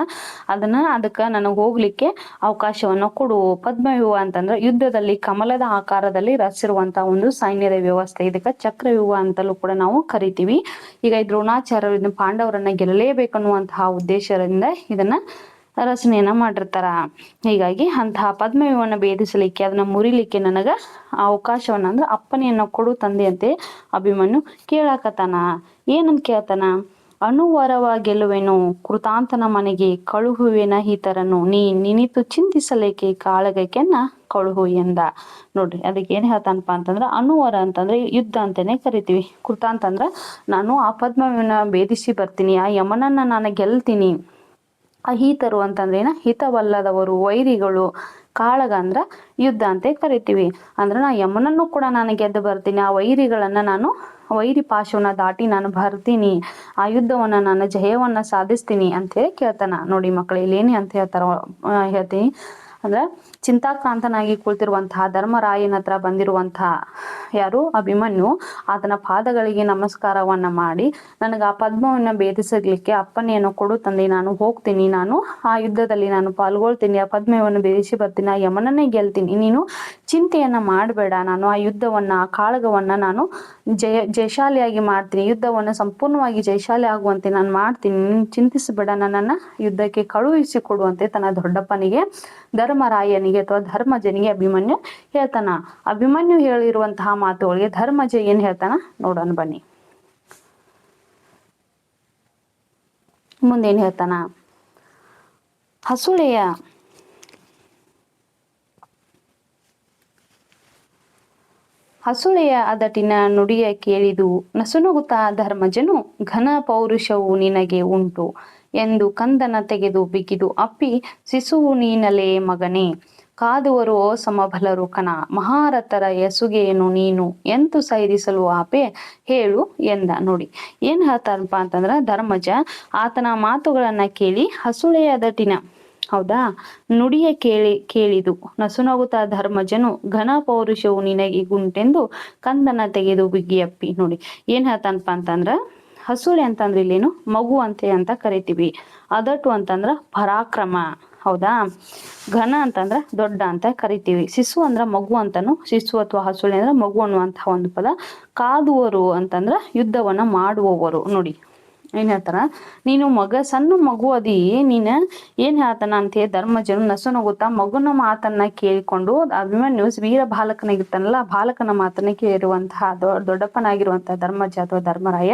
ಅದಕ್ಕ ನನಗೆ ಹೋಗ್ಲಿಕ್ಕೆ ಅವಕಾಶವನ್ನ ಕೊಡು. ಪದ್ಮವ್ಯೂಹ ಅಂತಂದ್ರೆ ಯುದ್ಧದಲ್ಲಿ ಕಮಲದ ಆಕಾರದಲ್ಲಿ ರಚಿಸಿರುವಂತಹ ಒಂದು ಸೈನ್ಯದ ವ್ಯವಸ್ಥೆ, ಇದಕ್ಕೆ ಚಕ್ರವ್ಯೂಹ ಅಂತಲೂ ಕೂಡ ನಾವು ಕರಿತೀವಿ. ಈಗ ಈ ದ್ರೋಣಾಚಾರ್ಯರು ಇದನ್ನ ಪಾಂಡವರನ್ನ ಗೆಲ್ಲಲೇಬೇಕನ್ನುವಂತಹ ಉದ್ದೇಶದಿಂದ ಇದನ್ನ ರಚನೆಯನ್ನ ಮಾಡಿರ್ತಾರ. ಹೀಗಾಗಿ ಅಂತಹ ಪದ್ಮವ್ಯೂಹವನ್ನ ಭೇದಿಸಲಿಕ್ಕೆ, ಅದನ್ನ ಮುರಿಲಿಕ್ಕೆ ನನಗ ಅವಕಾಶವನ್ನ ಅಂದ್ರೆ ಅಪ್ಪನೆಯನ್ನ ಕೊಡು ತಂದೆ ಅಂತೆ ಅಭಿಮನ್ಯು ಕೇಳಾಕತಾನ. ಏನಂತ ಕೇಳ್ತಾನ, ಅನುವರವ ಗೆಲುವೆನು ಕೃತಾಂತನ ಮನೆಗೆ ಕಳುಹುವೆನ ಈತರನು ನಿನಿತು ಚಿಂತಿಸಲೇಕೆ ಕಾಳಗಕ್ಕೆನ್ನ ಕಳುಹು ಎಂದ. ನೋಡ್ರಿ ಅದಕ್ಕೆ ಏನ್ ಹೇಳ್ತಾನಪ್ಪ ಅಂತಂದ್ರ, ಅನುವರ ಅಂತಂದ್ರೆ ಯುದ್ಧ ಅಂತಾನೆ ಕರಿತೀವಿ, ಕೃತಾಂತ ಅಂದ್ರ ನಾನು ಆ ಪದ್ಮವ್ಯೂಹನ ಭೇದಿಸಿ ಬರ್ತೀನಿ, ಆ ಯಮನನ್ನ ನಾನು ಗೆಲ್ತೀನಿ. ಅಹಿತರು ಅಂತಂದ್ರೆ ಏನ, ಹಿತವಲ್ಲದವರು, ವೈರಿಗಳು. ಕಾಳಗ ಅಂದ್ರ ಯುದ್ಧ ಅಂತ ಕರಿತೀವಿ, ಅಂದ್ರೆ ನಾ ಯಮನನ್ನು ಕೂಡ ನಾನು ಗೆದ್ದು ಬರ್ತೀನಿ, ಆ ವೈರಿಗಳನ್ನ ನಾನು ವೈರಿ ಪಾಶವನ್ನ ದಾಟಿ ನಾನು ಬರ್ತೀನಿ, ಆ ಯುದ್ಧವನ್ನ ನಾನು ಜಯವನ್ನ ಸಾಧಿಸ್ತೀನಿ ಅಂತ ಹೇಳಿ ಕೇಳ್ತಾನ. ನೋಡಿ ಮಕ್ಕಳು ಇಲ್ಲಿ ಏನೇ ಅಂತ ಹೇಳ್ತೀನಿ ಅಂದ್ರೆ, ಚಿಂತಾಕ್ರಾಂತನಾಗಿ ಕುಳಿತಿರುವಂತಹ ಧರ್ಮರಾಯನ ಹತ್ರ ಬಂದಿರುವಂತಹ ಯಾರು, ಅಭಿಮನ್ಯು, ಆತನ ಪಾದಗಳಿಗೆ ನಮಸ್ಕಾರವನ್ನ ಮಾಡಿ ನನಗೆ ಆ ಪದ್ಮವನ್ನ ಭೇದಿಸಲಿಕ್ಕೆ ಅಪ್ಪನೆಯನ್ನು ಕೊಡು ತಂದೆ, ನಾನು ಹೋಗ್ತೀನಿ, ನಾನು ಆ ಯುದ್ಧದಲ್ಲಿ ನಾನು ಪಾಲ್ಗೊಳ್ತೀನಿ, ಆ ಪದ್ಮವನ್ನು ಭೇದಿಸಿ ಬರ್ತೀನಿ, ಆ ಯಮನನ್ನೇ ಗೆಲ್ತೀನಿ, ನೀನು ಚಿಂತೆಯನ್ನ ಮಾಡಬೇಡ, ನಾನು ಆ ಯುದ್ಧವನ್ನ ಆ ಕಾಳಗವನ್ನ ನಾನು ಜಯಶಾಲಿಯಾಗಿ ಮಾಡ್ತೀನಿ, ಯುದ್ಧವನ್ನ ಸಂಪೂರ್ಣವಾಗಿ ಜಯಶಾಲಿ ಆಗುವಂತೆ ನಾನು ಮಾಡ್ತೀನಿ, ನೀನು ಚಿಂತಿಸಬೇಡ, ನನ್ನನ್ನ ಯುದ್ಧಕ್ಕೆ ಕಳುಹಿಸಿ ಕೊಡುವಂತೆ ತನ್ನ ದೊಡ್ಡಪ್ಪನಿಗೆ, ಧರ್ಮರಾಯನಿಗೆ ಅಥವಾ ಧರ್ಮಜನಿಗೆ ಅಭಿಮನ್ಯು ಹೇಳ್ತಾನ. ಅಭಿಮನ್ಯು ಹೇಳಿರುವಂತಹ ಮಾತುಗಳಿಗೆ ಧರ್ಮಜ ಏನ್ ಹೇಳ್ತಾನ ನೋಡೋಣ ಬನ್ನಿ. ಮುಂದೇನ್ ಹೇಳ್ತಾನ, ಹಸುಳೆಯ ಅದಟಿನ ನುಡಿಯ ಕೇಳಿದು ನಸುನಗುತ್ತಾ ಧರ್ಮಜನು ಘನ ಪೌರುಷವು ನಿನಗೆ ಉಂಟು ಎಂದು ಕಂದನ ತೆಗೆದು ಬಿಗಿದು ಅಪ್ಪಿ ಸಿಸುವು ನೀನಲೇ ಮಗನೇ, ಕಾದುವರು ಸಮಬಲರು ಕಣ, ಮಹಾರಥರ ಎಸುಗೆಯನು ನೀನು ಎಂತು ಸೈರಿಸಲು ಆಪೆ ಹೇಳು ಎಂದ. ನೋಡಿ ಏನ್ ಹೇಳ್ತಾರಪ್ಪ ಅಂತಂದ್ರ, ಧರ್ಮಜ ಆತನ ಮಾತುಗಳನ್ನ ಕೇಳಿ ಹಸುಳೆಯ ದಟಿನ, ಹೌದಾ, ನುಡಿಯ ಕೇಳಿದು ನಸುನಗುತ್ತಾ ಧರ್ಮಜನು ಘನ ಪೌರುಷವು ನಿನಗೆ ಗುಂಟೆಂದು ಕಂದನ ತೆಗೆದು ಬಿಗಿಯಪ್ಪಿ. ನೋಡಿ ಏನ್ ಹೇಳ್ತಾನಪ್ಪ ಅಂತಂದ್ರ, ಹಸುಳೆ ಅಂತಂದ್ರೆ ಇಲ್ಲೇನು, ಮಗು ಅಂತ ಕರಿತೀವಿ, ಅದಟು ಅಂತಂದ್ರ ಪರಾಕ್ರಮ, ಹೌದಾ, ಘನ ಅಂತಂದ್ರ ದೊಡ್ಡ ಅಂತ ಕರಿತೀವಿ, ಶಿಶು ಅಂದ್ರ ಮಗು ಅಂತಾನು, ಶಿಶು ಅಥವಾ ಹಸುಳೆ ಅಂದ್ರ ಮಗು ಅನ್ನುವಂತಹ ಒಂದು ಪದ, ಕಾದುವರು ಅಂತಂದ್ರ ಯುದ್ಧವನ್ನ ಮಾಡುವವರು. ನೋಡಿ ಏನ್ ಹೇಳ್ತಾರ, ನೀನು ಸಣ್ಣ ಮಗು ಅದಿ, ನೀನ್ ಏನ್ ಹೇಳ್ತಾನ ಅಂತ ಹೇಳಿ ಧರ್ಮಜನು ನಸುನಗುತ್ತಾ ಮಗುನ ಮಾತನ್ನ ಕೇಳಿಕೊಂಡು, ಅಭಿಮನ್ಯು ವೀರ ಬಾಲಕನಾಗಿರ್ತಾನಲ್ಲ, ಬಾಲಕನ ಮಾತನ್ನ ಕೇಳಿರುವಂತಹ ದೊಡ್ಡಪ್ಪನಾಗಿರುವಂತಹ ಧರ್ಮಜ ಅಥವಾ ಧರ್ಮರಾಯ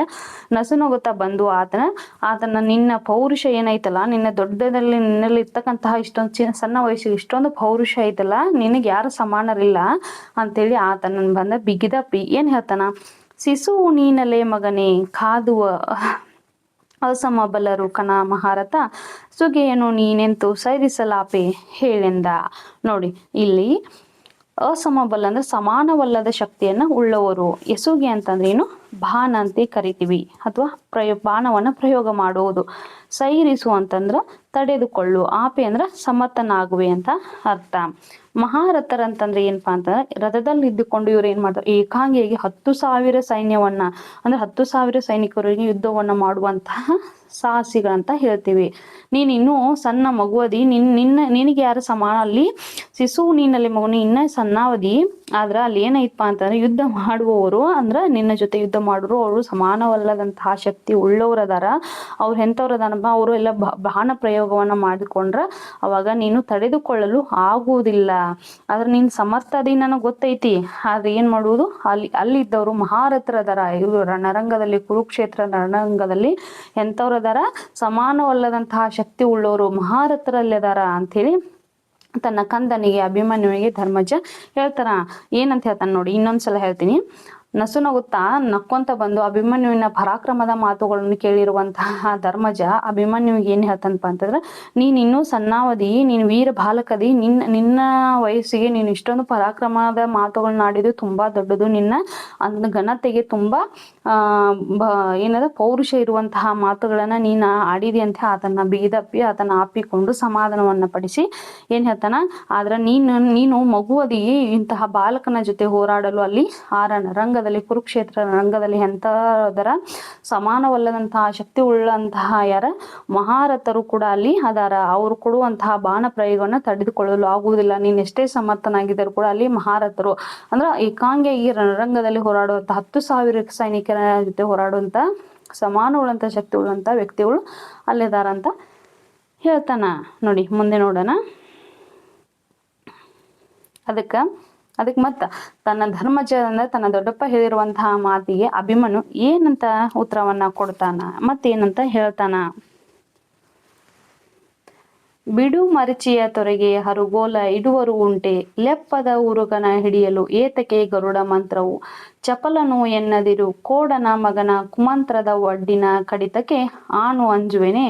ನಸುನಗುತ್ತಾ ಬಂದು ಆತನ ನಿನ್ನ ಪೌರುಷ ಏನೈತಲ್ಲ, ನಿನ್ನ ದೊಡ್ಡದಲ್ಲಿ ನಿನ್ನಲ್ಲಿ ಇರ್ತಕ್ಕಂತಹ ಇಷ್ಟೊಂದು ಸಣ್ಣ ವಯಸ್ಸಿಗೆ ಇಷ್ಟೊಂದು ಪೌರುಷ ಐತಲ್ಲ, ನಿನಗೆ ಯಾರು ಸಮಾನರಿಲ್ಲ ಅಂತೇಳಿ ಆತನ ಬಂದ ಬಿಗಿದಪ್ಪಿ ಏನ್ ಹೇಳ್ತಾನ, ಶಿಶುವು ನೀನಲೇ ಮಗನೇ, ಕಾದುವ ಅಸಮಬಲರು ಕಣ, ಮಹಾರಥ ಸುಗೆಯನು ನೀನೆಂತು ಸೈರಿಸಲಾಪೆ ಹೇಳೆಂದ. ನೋಡಿ ಇಲ್ಲಿ ಅಸಮಬಲ ಅಂದ್ರೆ ಸಮಾನವಲ್ಲದ ಶಕ್ತಿಯನ್ನ ಉಳ್ಳವರು, ಎಸುಗೆ ಅಂತಂದ್ರೆ ಏನು, ಬಾಣ ಅಂತ ಕರಿತೀವಿ ಅಥವಾ ಬಾಣವನ್ನ ಪ್ರಯೋಗ ಮಾಡುವುದು, ಸೈರಿಸು ಅಂತಂದ್ರ ತಡೆದುಕೊಳ್ಳು, ಆಪೆ ಅಂದ್ರ ಸಮರ್ಥನಾಗುವೆ ಅಂತ ಅರ್ಥ. ಮಹಾರಥರಂತಂದ್ರೆ ಏನಪ್ಪಾ ಅಂತಂದ್ರೆ ರಥದಲ್ಲಿ ಇದ್ದುಕೊಂಡು ಇವ್ರು ಏನ್ ಮಾಡ್ತಾರೆ, ಏಕಾಂಗಿಯಾಗಿ 10,000 ಸೈನ್ಯವನ್ನ ಅಂದ್ರೆ 10,000 ಸೈನಿಕರಿಗೆ ಯುದ್ಧವನ್ನ ಮಾಡುವಂತಹ ಸಾಹಸಿಗಳಂತ ಹೇಳ್ತೀವಿ. ನೀನ್ ಇನ್ನೂ ಸಣ್ಣ ಮಗುವದಿ, ನಿನಗೆ ಯಾರು ಸಮಾನ, ಅಲ್ಲಿ ಶಿಶು ನೀನಲ್ಲಿ ಮಗು, ಇನ್ನ ಸಣ್ಣಾವಧಿ, ಆದ್ರ ಅಲ್ಲಿ ಏನೈತಪ್ಪ ಅಂತಂದ್ರೆ ಯುದ್ಧ ಮಾಡುವವರು ಅಂದ್ರ ನಿನ್ನ ಜೊತೆ ಯುದ್ಧ ಮಾಡೋರು ಅವರು ಸಮಾನವಲ್ಲದಂತಹ ಶಕ್ತಿ ಉಳ್ಳವರದಾರ. ಅವ್ರು ಎಂತವ್ರದಾನಪ್ಪ, ಅವರು ಎಲ್ಲ ಬಾಣ ಪ್ರಯೋಗವನ್ನ ಮಾಡಿಕೊಂಡ್ರ ಅವಾಗ ನೀನು ತಡೆದುಕೊಳ್ಳಲು ಆಗುವುದಿಲ್ಲ, ಆದ್ರೆ ನೀನ್ ಸಮರ್ಥದಿ ನನಗೆ ಗೊತ್ತೈತಿ, ಆದ್ರೆ ಏನ್ ಮಾಡುವುದು, ಅಲ್ಲಿದ್ದವರು ಮಹಾರಥರದಾರ, ಇವರು ರಣರಂಗದಲ್ಲಿ ಕುರುಕ್ಷೇತ್ರ ರಣರಂಗದಲ್ಲಿ ಎಂತವ್ರದಾರ, ಸಮಾನವಲ್ಲದಂತಹ ಶಕ್ತಿ ಉಳ್ಳವರು ಮಹಾರಥರಲ್ಲಿದಾರ ಅಂತೇಳಿ ತನ್ನ ಕಂದನಿಗೆ ಅಭಿಮನ್ಯುವಿಗೆ ಧರ್ಮಜ ಹೇಳ್ತಾರ. ಏನಂತ ಹೇಳ್ತಾನೆ ನೋಡಿ, ಇನ್ನೊಂದ್ಸಲ ಹೇಳ್ತೀನಿ, ನಸುನಗುತ್ತಾ ನಕ್ಕೊಂತ ಬಂದು ಅಭಿಮನ್ಯುವಿನ ಪರಾಕ್ರಮದ ಮಾತುಗಳನ್ನು ಕೇಳಿರುವಂತಹ ಧರ್ಮಜ ಅಭಿಮನ್ಯುವಿಗೆ ಏನ್ ಹೇಳ್ತಾನಪ್ಪ ಅಂತಂದ್ರೆ, ನೀನ್ ಇನ್ನೂ ಸಣ್ಣಾವಧಿ, ನೀನ್ ವೀರ ಬಾಲಕದಿ, ನಿನ್ನ ವಯಸ್ಸಿಗೆ ನೀನ್ ಇಷ್ಟೊಂದು ಪರಾಕ್ರಮದ ಮಾತುಗಳನ್ನ ಆಡಿದ್ದು ತುಂಬಾ ದೊಡ್ಡದು, ನಿನ್ನ ಅಂದ ಘನತೆಗೆ ತುಂಬಾ ಏನದ ಪೌರುಷ ಇರುವಂತಹ ಮಾತುಗಳನ್ನ ನೀನ ಆಡಿದಿ ಅಂತ ಆತನ ಬಿಗಿದಪ್ಪಿ ಆತನ ಆಪಿಕೊಂಡು ಸಮಾಧಾನವನ್ನ ಪಡಿಸಿ ಏನ್ ಹೇಳ್ತಾನ, ಆದ್ರ ನೀನು ಮಗುವದಿ, ಇಂತಹ ಬಾಲಕನ ಜೊತೆ ಹೋರಾಡಲು ಅಲ್ಲಿ ರಂಗದಲ್ಲಿ, ಕುರುಕ್ಷೇತ್ರ ರಂಗದಲ್ಲಿ ಎಂತದರ ಸಮಾನವಲ್ಲದಂತಹ ಶಕ್ತಿ ಉಳ್ಳಂತಹ ಯಾರ ಮಹಾರಥರು ಕೂಡ ಅಲ್ಲಿ ಅದಾರ. ಅವರು ಕೊಡುವಂತಹ ಬಾಣ ಪ್ರಯೋಗವನ್ನ ತಡೆದುಕೊಳ್ಳಲು ಆಗುವುದಿಲ್ಲ. ನೀನ್ ಎಷ್ಟೇ ಸಮರ್ಥನಾಗಿದ್ದರೂ ಕೂಡ ಅಲ್ಲಿ ಮಹಾರಥರು ಅಂದ್ರ ಏಕಾಂಗಿಯಾಗಿ ರಣರಂಗದಲ್ಲಿ ಹೋರಾಡುವಂತ 10,000 ಸೈನಿಕರ ಜೊತೆ ಹೋರಾಡುವಂತ ಸಮಾನ ಉಳ್ಳಂತ ಶಕ್ತಿ ಉಳ್ಳಂತ ವ್ಯಕ್ತಿಗಳು ಅಲ್ಲಿದಾರ ಅಂತ ಹೇಳ್ತಾನ. ನೋಡಿ ಮುಂದೆ ನೋಡೋಣ. ಅದಕ್ಕೆ ಮತ್ತ ತನ್ನ ಧರ್ಮಜ ಅಂದ್ರೆ ತನ್ನ ದೊಡ್ಡಪ್ಪ ಹೇಳಿರುವಂತಹ ಮಾತಿಗೆ ಅಭಿಮನ್ಯು ಏನಂತ ಉತ್ತರವನ್ನ ಕೊಡ್ತಾನ, ಮತ್ತೇನಂತ ಹೇಳ್ತಾನ. ಬಿಡು ಮರಿಚಿಯ ತೊರೆಗೆ ಹರುಗೋಲ ಇಡುವರು ಉಂಟೆ, ಲೆಪ್ಪದ ಉರುಗನ ಹಿಡಿಯಲು ಏತಕೆ ಗರುಡ ಮಂತ್ರವು, ಚಪಲನು ಎನ್ನದಿರು ಕೋಡನ ಮಗನ ಕುಮಂತ್ರದ ಒಡ್ಡಿನ ಕಡಿತಕ್ಕೆ ಆನು ಅಂಜುವೆನೆ,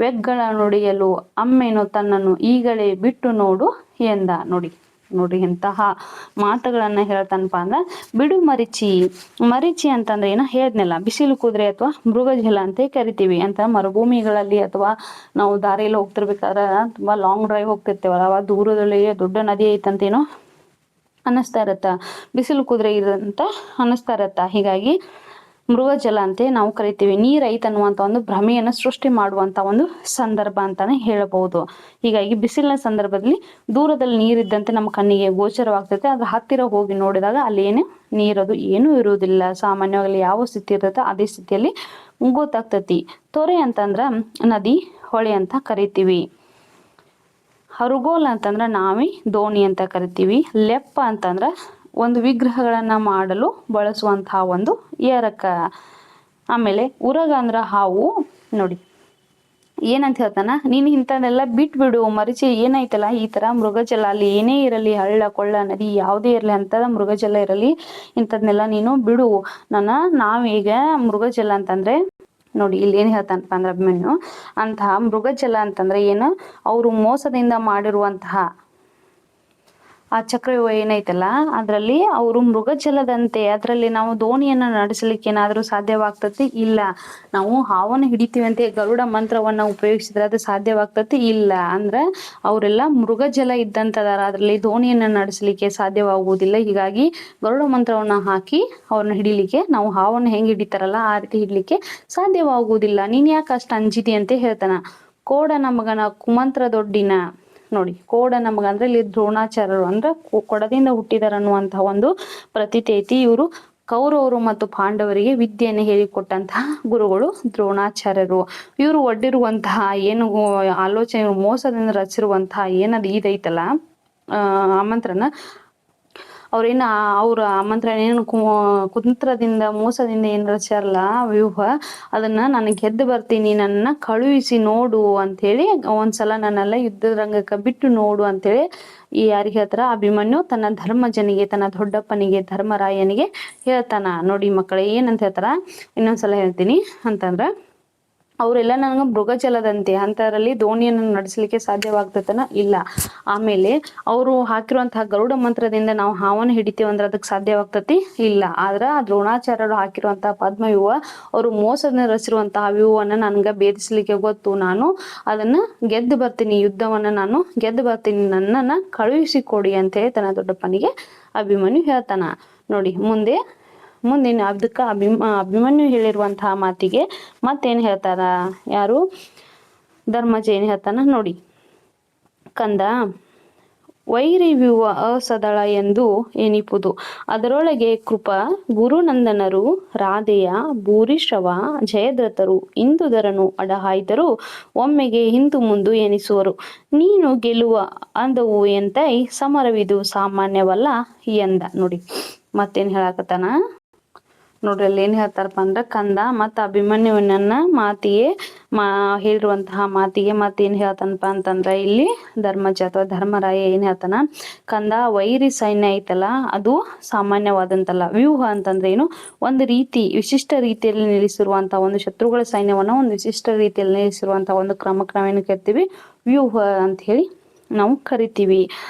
ವೆಗ್ಗಳ ನುಡಿಯಲು ಅಮ್ಮೆನು ತನ್ನನ್ನು ಈಗಲೇ ಬಿಟ್ಟು ನೋಡು ಎಂದ. ನೋಡ್ರಿ ಎಂತಹ ಮಾತುಗಳನ್ನ ಹೇಳ್ತಾನಪ್ಪ ಅಂದ್ರ, ಬಿಡು ಮರಿಚಿ ಅಂತಂದ್ರೆ ಏನ ಹೇಳಿದ್ನಲ್ಲ, ಬಿಸಿಲು ಕುದುರೆ ಅಥವಾ ಮೃಗಜಲ ಅಂತ ಕರಿತೀವಿ. ಅಂತ ಮರುಭೂಮಿಗಳಲ್ಲಿ ಅಥವಾ ನಾವು ದಾರಿಯಲ್ಲಿ ಹೋಗ್ತಿರ್ಬೇಕಾದ್ರೆ ತುಂಬಾ ಲಾಂಗ್ ಡ್ರೈವ್ ಹೋಗ್ತಿರ್ತೇವಲ್ಲ, ಅವಾಗ ದೂರದಲ್ಲಿ ದೊಡ್ಡ ನದಿ ಐತಂತೇನೋ ಅನ್ನಿಸ್ತಾ ಇರತ್ತ, ಬಿಸಿಲು ಕುದುರೆ ಇರಂತ ಅನ್ನಿಸ್ತಾ ಇರತ್ತ. ಹೀಗಾಗಿ ಮೃಗಜಲ ಅಂತ ನಾವು ಕರಿತೀವಿ. ನೀರೈತ ಅನ್ನುವಂತ ಒಂದು ಭ್ರಮೆಯನ್ನು ಸೃಷ್ಟಿ ಮಾಡುವಂತ ಒಂದು ಸಂದರ್ಭ ಅಂತಾನೆ ಹೇಳಬಹುದು. ಹೀಗಾಗಿ ಬಿಸಿಲಿನ ಸಂದರ್ಭದಲ್ಲಿ ದೂರದಲ್ಲಿ ನೀರಿದ್ದಂತೆ ನಮ್ಮ ಕಣ್ಣಿಗೆ ಗೋಚರವಾಗ್ತೈತೆ, ಅದ್ರ ಹತ್ತಿರ ಹೋಗಿ ನೋಡಿದಾಗ ಅಲ್ಲಿ ನೀರದು ಏನೂ ಇರುವುದಿಲ್ಲ. ಸಾಮಾನ್ಯವಾಗಿ ಯಾವ ಸ್ಥಿತಿ ಇರ್ತೈತೆ ಅದೇ ಸ್ಥಿತಿಯಲ್ಲಿ ಗೊತ್ತಾಗ್ತತಿ. ತೊರೆ ಅಂತಂದ್ರ ನದಿ, ಹೊಳೆ ಅಂತ ಕರಿತೀವಿ. ಹರುಗೋಲ ಅಂತಂದ್ರ ನಾವಿ, ದೋಣಿ ಅಂತ ಕರಿತೀವಿ. ಲೆಪ್ಪ ಅಂತಂದ್ರ ಒಂದು ವಿಗ್ರಹಗಳನ್ನ ಮಾಡಲು ಬಳಸುವಂತಹ ಒಂದು ಏರಕ. ಆಮೇಲೆ ಉರಗ ಅಂದ್ರ ಹಾವು. ನೋಡಿ ಏನಂತ ಹೇಳ್ತಾನ, ನೀನು ಇಂಥದೆಲ್ಲ ಬಿಟ್ಬಿಡು ಮರಿಚಿ, ಏನೈತಲ್ಲ ಈ ತರ ಮೃಗಜಲ ಅಲ್ಲಿ ಏನೇ ಇರಲಿ, ಹಳ್ಳ ಕೊಳ್ಳ ನದಿ ಯಾವುದೇ ಇರಲಿ ಅಂತದ ಮೃಗಜಲ ಇರಲಿ, ಇಂಥದ್ನೆಲ್ಲ ನೀನು ಬಿಡು. ನಾವೀಗ ಮೃಗಜಲ ಅಂತಂದ್ರೆ ನೋಡಿ ಇಲ್ಲಿ ಏನ್ ಹೇಳ್ತಾನಪ್ಪ ಅಂದ್ರೆ ಅಭಿಮನ್ಯು, ಅಂತಹ ಮೃಗಜಲ ಅಂತಂದ್ರೆ ಏನು, ಅವರು ಮೋಸದಿಂದ ಮಾಡಿರುವಂತಹ ಆ ಚಕ್ರವ್ಯೂಹ ಏನೈತಲ್ಲ ಅದರಲ್ಲಿ ಅವರು ಮೃಗಜಲದಂತೆ, ಅದರಲ್ಲಿ ನಾವು ದೋಣಿಯನ್ನ ನಡೆಸಲಿಕ್ಕೆ ಏನಾದ್ರೂ ಸಾಧ್ಯವಾಗ್ತತಿ? ಇಲ್ಲ. ನಾವು ಹಾವನ್ನು ಹಿಡಿತೀವಿ ಅಂತ ಗರುಡ ಮಂತ್ರವನ್ನ ಉಪಯೋಗಿಸಿದ್ರೆ ಅದು ಸಾಧ್ಯವಾಗ್ತತಿ? ಇಲ್ಲ. ಅಂದ್ರೆ ಅವರೆಲ್ಲ ಮೃಗಜಲ ಇದ್ದಂತದಾರ, ಅದರಲ್ಲಿ ದೋಣಿಯನ್ನ ನಡೆಸಲಿಕ್ಕೆ ಸಾಧ್ಯವಾಗುವುದಿಲ್ಲ. ಹೀಗಾಗಿ ಗರುಡ ಮಂತ್ರವನ್ನ ಹಾಕಿ ಅವ್ರನ್ನ ಹಿಡಿಲಿಕ್ಕೆ, ನಾವು ಹಾವನ್ನು ಹೆಂಗ್ ಹಿಡಿತಾರಲ್ಲ ಆ ರೀತಿ ಹಿಡ್ಲಿಕ್ಕೆ ಸಾಧ್ಯವಾಗುವುದಿಲ್ಲ. ನೀನ್ ಯಾಕೆ ಅಷ್ಟು ಅಂಜಿತಿ ಅಂತ ಹೇಳ್ತಾನ. ಕೋಡನ ಮಗನ ಕುಮಂತ್ರ ದೊಡ್ಡಿನ. ನೋಡಿ ಕೋಡನ ಮಗ ಅಂದ್ರೆ ಇಲ್ಲಿ ದ್ರೋಣಾಚಾರ್ಯರು ಅಂದ್ರೆ ಕೊಡದಿಂದ ಹುಟ್ಟಿದಾರ ಅನ್ನುವಂತಹ ಒಂದು ಪ್ರತೀತಿ ಐತಿ. ಇವರು ಕೌರವರು ಮತ್ತು ಪಾಂಡವರಿಗೆ ವಿದ್ಯೆಯನ್ನು ಹೇಳಿಕೊಟ್ಟಂತಹ ಗುರುಗಳು ದ್ರೋಣಾಚಾರ್ಯರು. ಇವರು ಒಡ್ಡಿರುವಂತಹ ಏನು ಆಲೋಚನೆ, ಮೋಸದಿಂದ ರಚಿರುವಂತಹ ಏನದು ಇದೈತಲ್ಲ ಆಮಂತ್ರಣ, ಅವ್ರ ಆಮಂತ್ರಣ ಏನು ಕುತಂತ್ರದಿಂದ ಮೋಸದಿಂದ ಏನ್ ರಚಾರಲ್ಲ ವ್ಯೂಹ, ಅದನ್ನ ನಾನು ಗೆದ್ದು ಬರ್ತೀನಿ, ನನ್ನ ಕಳುಹಿಸಿ ನೋಡು ಅಂತ ಹೇಳಿ ಒಂದ್ಸಲ ನನ್ನೆಲ್ಲ ಯುದ್ಧದ ರಂಗಕ್ಕೆ ಬಿಟ್ಟು ನೋಡು ಅಂತೇಳಿ ಯಾರಿಗೆ ಹೇಳ್ತಾರ, ಅಭಿಮನ್ಯು ತನ್ನ ಧರ್ಮಜನಿಗೆ, ತನ್ನ ದೊಡ್ಡಪ್ಪನಿಗೆ ಧರ್ಮರಾಯನಿಗೆ ಹೇಳ್ತಾನ. ನೋಡಿ ಮಕ್ಕಳೇ ಏನಂತ ಹೇಳ್ತಾರ, ಇನ್ನೊಂದ್ಸಲ ಹೇಳ್ತೀನಿ ಅಂತಂದ್ರ, ಅವರೆಲ್ಲ ನನಗೆ ಮೃಗಜಲದಂತೆ, ಅಂತರಲ್ಲಿ ದೋಣಿಯನ್ನು ನಡೆಸಲಿಕ್ಕೆ ಸಾಧ್ಯವಾಗ್ತತನ? ಇಲ್ಲ. ಆಮೇಲೆ ಅವರು ಹಾಕಿರುವಂತಹ ಗರುಡ ಮಂತ್ರದಿಂದ ನಾವು ಹಾವನ್ನು ಹಿಡಿತೀವಿ ಅಂದ್ರೆ ಅದಕ್ಕೆ ಸಾಧ್ಯವಾಗ್ತತಿ? ಇಲ್ಲ. ಆದ್ರ ಆ ದ್ರೋಣಾಚಾರ್ಯರು ಹಾಕಿರುವಂತಹ ಪದ್ಮವ್ಯೂಹ, ಅವರು ಮೋಸದಿಂದ ರಚಿರುವಂತಹ ವ್ಯೂಹವನ್ನ ನನ್ಗ ಭೇದಿಸ್ಲಿಕ್ಕೆ ಗೊತ್ತು, ನಾನು ಅದನ್ನ ಗೆದ್ದು ಬರ್ತೀನಿ, ಯುದ್ಧವನ್ನ ನಾನು ಗೆದ್ದು ಬರ್ತೀನಿ, ನನ್ನನ್ನ ಕಳುಹಿಸಿ ಕೊಡಿ ಅಂತ ಹೇಳಿ ತನ್ನ ದೊಡ್ಡಪ್ಪನಿಗೆ ಅಭಿಮನ್ಯು ಹೇಳ್ತಾನ. ನೋಡಿ ಮುಂದಿನ ಅದಕ್ಕ ಅಭಿಮನ್ಯು ಹೇಳಿರುವಂತಹ ಮಾತಿಗೆ ಮತ್ತೇನ್ ಹೇಳ್ತಾರ, ಯಾರು ಧರ್ಮಜ ಏನ್ ಹೇಳ್ತಾನ ನೋಡಿ, ಕಂದ ವೈರಿವ್ಯೂಹ ಅಸದಳ ಎಂದು ಎನಿಪುದು, ಅದರೊಳಗೆ ಕೃಪ ಗುರುನಂದನರು, ರಾಧೆಯ ಭೂರಿಶ್ರವ ಜಯದ್ರಥರು, ಇಂದುಧರನು ಅಡಹಾಯ್ದರು, ಒಮ್ಮೆಗೆ ಹಿಂದು ಮುಂದು ಎನಿಸುವರು, ನೀನು ಗೆಲ್ಲುವ ಅಂದವು ಎಂತೈ, ಸಮರವಿದು ಸಾಮಾನ್ಯವಲ್ಲ ಎಂದ. ನೋಡಿ ಮತ್ತೇನ್ ಹೇಳಕತ್ತಾನ, ನೋಡ್ರಿ ಅಲ್ಲಿ ಏನ್ ಹೇಳ್ತಾರಪ್ಪ ಅಂದ್ರ ಕಂದ ಮತ್ತ ಅಭಿಮನ್ಯುವಿನನ್ನ ಹೇಳಿರುವಂತಹ ಮಾತಿಗೆ ಮತ್ತೇನ್ ಹೇಳ್ತಾನಪ್ಪ ಅಂತಂದ್ರ ಇಲ್ಲಿ ಧರ್ಮಜ ಅಥವಾ ಧರ್ಮರಾಯ ಏನ್ ಹೇಳ್ತಾನ, ಕಂದ ವೈರಿ ಸೈನ್ಯ ಐತಲ್ಲ ಅದು ಸಾಮಾನ್ಯವಾದಂತಲ್ಲ. ವ್ಯೂಹ ಅಂತಂದ್ರೆ ಏನು, ಒಂದು ರೀತಿ ವಿಶಿಷ್ಟ ರೀತಿಯಲ್ಲಿ ನಿಲ್ಲಿಸಿರುವಂತಹ ಒಂದು ಶತ್ರುಗಳ ಸೈನ್ಯವನ್ನ ಒಂದು ವಿಶಿಷ್ಟ ರೀತಿಯಲ್ಲಿ ನಿಲ್ಲಿಸಿರುವಂತಹ ಒಂದು ಕ್ರಮಕ್ಕೆ ನಾವೇನು ಕರಿತೀವಿ, ವ್ಯೂಹ ಅಂತ ಹೇಳಿ ನಾವು ಕರಿತೀವಿ.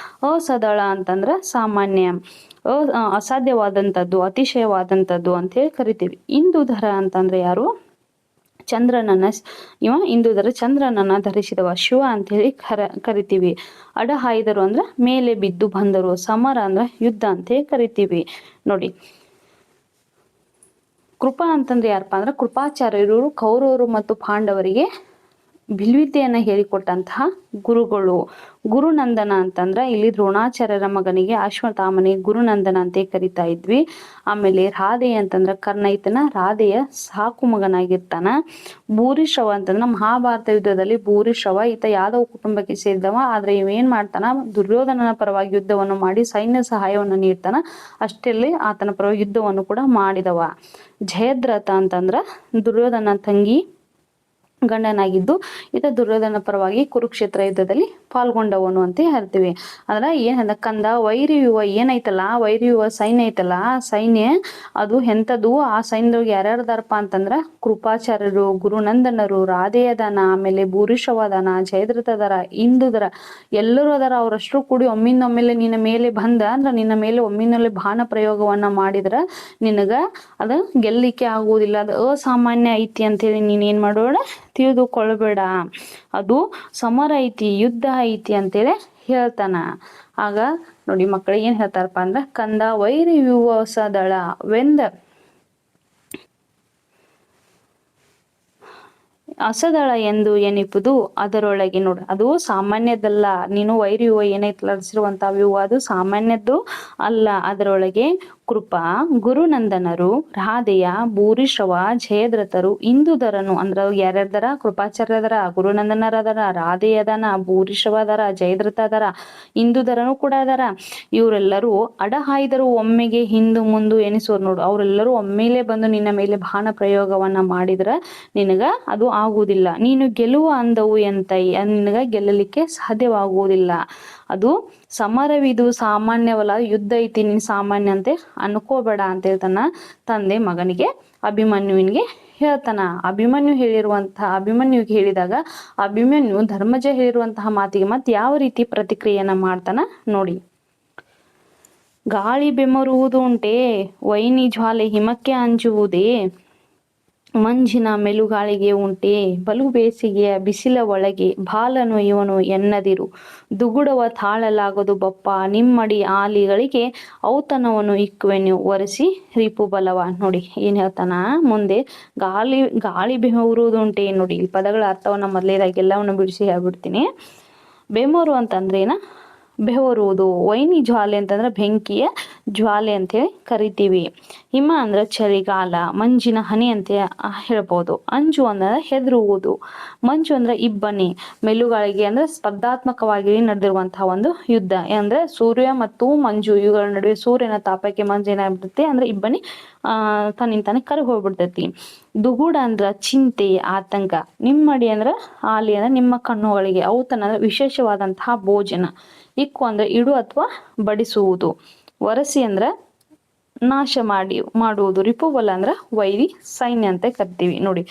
ಅಸದಳ ಅಂತಂದ್ರ ಸಾಮಾನ್ಯ, ಅಸಾಧ್ಯವಾದಂಥದ್ದು, ಅತಿಶಯವಾದಂಥದ್ದು ಅಂತ ಹೇಳಿ ಕರಿತೀವಿ. ಇಂದುಧರ ಅಂತಂದ್ರೆ ಯಾರು, ಇಂದುಧರ ಚಂದ್ರನನ್ನ ಧರಿಸಿದವ ಶಿವ ಅಂತ ಹೇಳಿ ಕರಿತೀವಿ. ಅಡಹಾಯ್ದರು ಅಂದ್ರ ಮೇಲೆ ಬಿದ್ದು ಬಂದರು, ಸಮರ ಅಂದ್ರ ಯುದ್ಧ ಅಂತ ಹೇಳಿ ಕರಿತೀವಿ. ನೋಡಿ, ಕೃಪಾ ಅಂತಂದ್ರೆ ಯಾರಪ್ಪ ಅಂದ್ರ ಕೃಪಾಚಾರ್ಯರು ಕೌರವರು ಮತ್ತು ಪಾಂಡವರಿಗೆ ಬಿಲ್ವಿದ್ಯೆಯನ್ನ ಹೇಳಿಕೊಟ್ಟಂತಹ ಗುರುಗಳು. ಗುರುನಂದನ ಅಂತಂದ್ರ ಇಲ್ಲಿ ದ್ರೋಣಾಚಾರ್ಯರ ಮಗನಿಗೆ ಅಶ್ವತ್ಥಾಮನಿಗೆ ಗುರುನಂದನ ಅಂತ ಕರಿತಾ ಇದ್ವಿ. ಆಮೇಲೆ ರಾಧೆ ಅಂತಂದ್ರ ಕರ್ಣೈತನ ರಾಧೆಯ ಸಾಕು ಮಗನಾಗಿರ್ತಾನ. ಭೂರಿಶ್ರವ ಅಂತಂದ್ರ ಮಹಾಭಾರತ ಯುದ್ಧದಲ್ಲಿ ಭೂರಿಶ್ರವ ಈತ ಯಾದವ ಕುಟುಂಬಕ್ಕೆ ಸೇರಿದವ, ಆದ್ರೆ ಇವೇನ್ ಮಾಡ್ತಾನ, ದುರ್ಯೋಧನನ ಪರವಾಗಿ ಯುದ್ಧವನ್ನು ಮಾಡಿ ಸೈನ್ಯ ಸಹಾಯವನ್ನು ನೀಡ್ತಾನ. ಅಷ್ಟರಲ್ಲಿ ಆತನ ಪರವಾಗಿ ಯುದ್ಧವನ್ನು ಕೂಡ ಮಾಡಿದವ. ಜಯದ್ರಥ ಅಂತಂದ್ರ ದುರ್ಯೋಧನ ತಂಗಿ ಗಂಡನಾಗಿದ್ದು ಈತ ದುರ್ಯೋಧನ ಪರವಾಗಿ ಕುರುಕ್ಷೇತ್ರ ಯುದ್ಧದಲ್ಲಿ ಪಾಲ್ಗೊಂಡವನು ಅಂತ ಹೇಳ್ತೀವಿ. ಅಂದ್ರ ಏನ್ ಕಂದ ವೈರಿ ವ್ಯೂಹ ಏನೈತಲ್ಲ, ವೈರಿ ವ್ಯೂಹ ಸೈನ್ಯ ಐತಲ್ಲ, ಸೈನ್ಯ ಅದು ಎಂಥದ್ದು, ಆ ಸೈನ್ಯದೊಳಗೆ ಯಾರ್ಯಾರದಾರಪ್ಪ ಅಂತಂದ್ರ ಕೃಪಾಚಾರ್ಯರು, ಗುರುನಂದನರು, ರಾಧೇಯದಾನ, ಆಮೇಲೆ ಭೂರಿಶ್ರವದಾನ, ಜಯದ್ರಥದಾರ, ಇಂದುದರ ಎಲ್ಲರೂ ಅದರ. ಅವರಷ್ಟು ಕೂಡಿ ಒಮ್ಮಿಂದೊಮ್ಮೆಲೆ ನಿನ್ನ ಮೇಲೆ ಬಂದ ಅಂದ್ರ, ನಿನ್ನ ಮೇಲೆ ಒಮ್ಮಿನೊಮ್ಮೆ ಬಾಣ ಪ್ರಯೋಗವನ್ನ ಮಾಡಿದ್ರ ನಿನಗ ಅದ ಗೆಲ್ಲಿಕ್ಕೆ ಆಗುವುದಿಲ್ಲ, ಅದು ಅಸಾಮಾನ್ಯ ಐತಿ ಅಂತೇಳಿ ನೀನ್ ಏನ್ ಮಾಡೋಣ ತಿಳಿದುಕೊಳ್ಬೇಡ, ಅದು ಸಮರ ಐತಿ, ಯುದ್ಧ ಐತಿ ಅಂತೇಳಿ ಹೇಳ್ತಾನ. ಆಗ ನೋಡಿ ಮಕ್ಕಳಿಗೆ ಏನ್ ಹೇಳ್ತಾರಪ್ಪ ಅಂದ್ರ, ಕಂದ ವೈರಿ ವ್ಯೂಹಸದಳ ವೆಂದ ಅಸದಳ ಎಂದು ಎನಿಪುದು ಅದರೊಳಗೆ. ನೋಡ್ರಿ, ಅದು ಸಾಮಾನ್ಯದಲ್ಲ. ನೀನು ವೈರಿ ವ್ಯೂಹ ಏನೈತಿ ಲಡಿಸಿರುವಂತ ವ್ಯೂಹ ಅದು ಸಾಮಾನ್ಯದ್ದು ಅಲ್ಲ. ಅದರೊಳಗೆ ಕೃಪಾ, ಗುರುನಂದನರು, ರಾಧೆಯ, ಭೂರಿಶ್ರವ, ಜಯದ್ರಥರು, ಇಂದುಧರನು ಅಂದ್ರ ಯಾರ್ಯಾರ್ದಾರ, ಕೃಪಾಚಾರ್ಯದರ, ಗುರುನಂದನರದರ, ರಾಧೆಯದನ, ಭೂರಿಶ್ರವದರ, ಜಯದ್ರಥ ಅದರ, ಇಂದುಧರನು ಕೂಡ ಅದರ. ಇವರೆಲ್ಲರೂ ಅಡಹಾಯ್ದರು ಒಮ್ಮೆಗೆ ಹಿಂದು ಮುಂದು ಎನಿಸೋರು. ನೋಡು, ಅವರೆಲ್ಲರೂ ಒಮ್ಮೆಲೆ ಬಂದು ನಿನ್ನ ಮೇಲೆ ಬಾಣ ಪ್ರಯೋಗವನ್ನ ಮಾಡಿದ್ರ ನಿನಗ ಅದು ಆಗುವುದಿಲ್ಲ. ನೀನು ಗೆಲುವ ಅಂದವು ಎಂತೈ, ನಿನಗ ಗೆಲ್ಲಲಿಕ್ಕೆ ಸಾಧ್ಯವಾಗುವುದಿಲ್ಲ. ಅದು ಸಮರವಿದು ಸಾಮಾನ್ಯವಲ್ಲ, ಯುದ್ಧ ಐತಿ, ನೀನ್ ಸಾಮಾನ್ಯ ಅಂತೆ ಅನ್ಕೋಬೇಡ ಅಂತ ಹೇಳ್ತಾನ ತಂದೆ ಮಗನಿಗೆ ಅಭಿಮನ್ಯುವಿನಿಗೆ ಹೇಳ್ತಾನ. ಅಭಿಮನ್ಯುವಿಗೆ ಹೇಳಿದಾಗ ಅಭಿಮನ್ಯು ಧರ್ಮಜ ಹೇಳಿರುವಂತಹ ಮಾತಿಗೆ ಮತ್ತೆ ಯಾವ ರೀತಿ ಪ್ರತಿಕ್ರಿಯೆಯನ್ನ ಮಾಡ್ತಾನ ನೋಡಿ. ಗಾಳಿ ಬೆಮರುವುದು ಉಂಟೆ, ವೈನಿ ಜ್ವಾಲೆ ಹಿಮಕ್ಕೆ ಅಂಜುವುದೇ, ಮಂಜಿನ ಮೆಲುಗಾಳಿಗೆ ಉಂಟೆ, ಬಲು ಬೇಸಿಗೆಯ ಬಿಸಿಲ ಒಳಗೆ, ಬಾಲನು ಇವನು ಎನ್ನದಿರು, ದುಗುಡವ ತಾಳಲಾಗದು ಬಪ್ಪ, ನಿಮ್ಮಡಿ ಆಲಿಗಳಿಗೆ ಔತಣವನ್ನು ಇಕ್ಕುವೆನು, ಒರೆಸಿ ರಿಪು ಬಲವ. ನೋಡಿ ಏನ್ ಹೇಳ್ತಾನ ಮುಂದೆ, ಗಾಳಿ ಬೆಮರುವುದುಂಟೆ. ನೋಡಿ, ಈ ಪದಗಳ ಅರ್ಥವನ್ನ ಮೊದಲೇದಾಗಿ ಎಲ್ಲವನ್ನು ಬಿಡಿಸಿ ಹೇಳ್ಬಿಡ್ತೀನಿ. ಬೆಮರು ಅಂತಂದ್ರೇನ, ಬೆವರುವುದು. ವೈನಿ ಜ್ವಾಲೆ ಅಂತಂದ್ರೆ ಬೆಂಕಿಯ ಜ್ವಾಲೆ ಅಂತ ಹೇಳಿ ಕರಿತೀವಿ. ಹಿಮ ಅಂದ್ರೆ ಚಳಿಗಾಲ, ಮಂಜಿನ ಹನಿ ಅಂತ ಹೇಳ್ಬೋದು. ಅಂಜು ಅಂದ್ರೆ ಹೆದರುವುದು. ಮಂಜು ಅಂದ್ರೆ ಇಬ್ಬನಿ. ಮೆಲುಗಾಳಿಗೆ ಅಂದ್ರೆ ಸ್ಪರ್ಧಾತ್ಮಕವಾಗಿ ನಡೆದಿರುವಂತಹ ಒಂದು ಯುದ್ಧ. ಅಂದ್ರೆ ಸೂರ್ಯ ಮತ್ತು ಮಂಜು ಇವುಗಳ ನಡುವೆ ಸೂರ್ಯನ ತಾಪಕ್ಕೆ ಮಂಜು ಏನಾಗ್ಬಿಡ್ತೈತಿ ಅಂದ್ರೆ ಇಬ್ಬನಿ ತನ್ನಿಂತಾನೆ ಕರಗಿ ಹೋಗ್ಬಿಡ್ತೈತಿ. ದುಗುಡ ಅಂದ್ರ ಚಿಂತೆ, ಆತಂಕ. ನಿಮ್ಮಡಿ ಅಂದ್ರ ಆಲಿ ಅಂದ್ರೆ ನಿಮ್ಮ ಕಣ್ಣುಗಳಿಗೆ. ಔತಣ ಅಂದ್ರೆ ವಿಶೇಷವಾದಂತಹ ಭೋಜನ. ಇಕ್ಕು ಅಂದ್ರೆ ಇಡು ಅಥವಾ ಬಡಿಸುವುದು. ವರಸಿ ಅಂದ್ರ ನಾಶ ಮಾಡುವುದು. ರಿಪುಬಲ ಅಂದ್ರ ವೈರಿ ಸೈನ್ಯ ಅಂತ ಕರಿತೀವಿ. ನೋಡಿ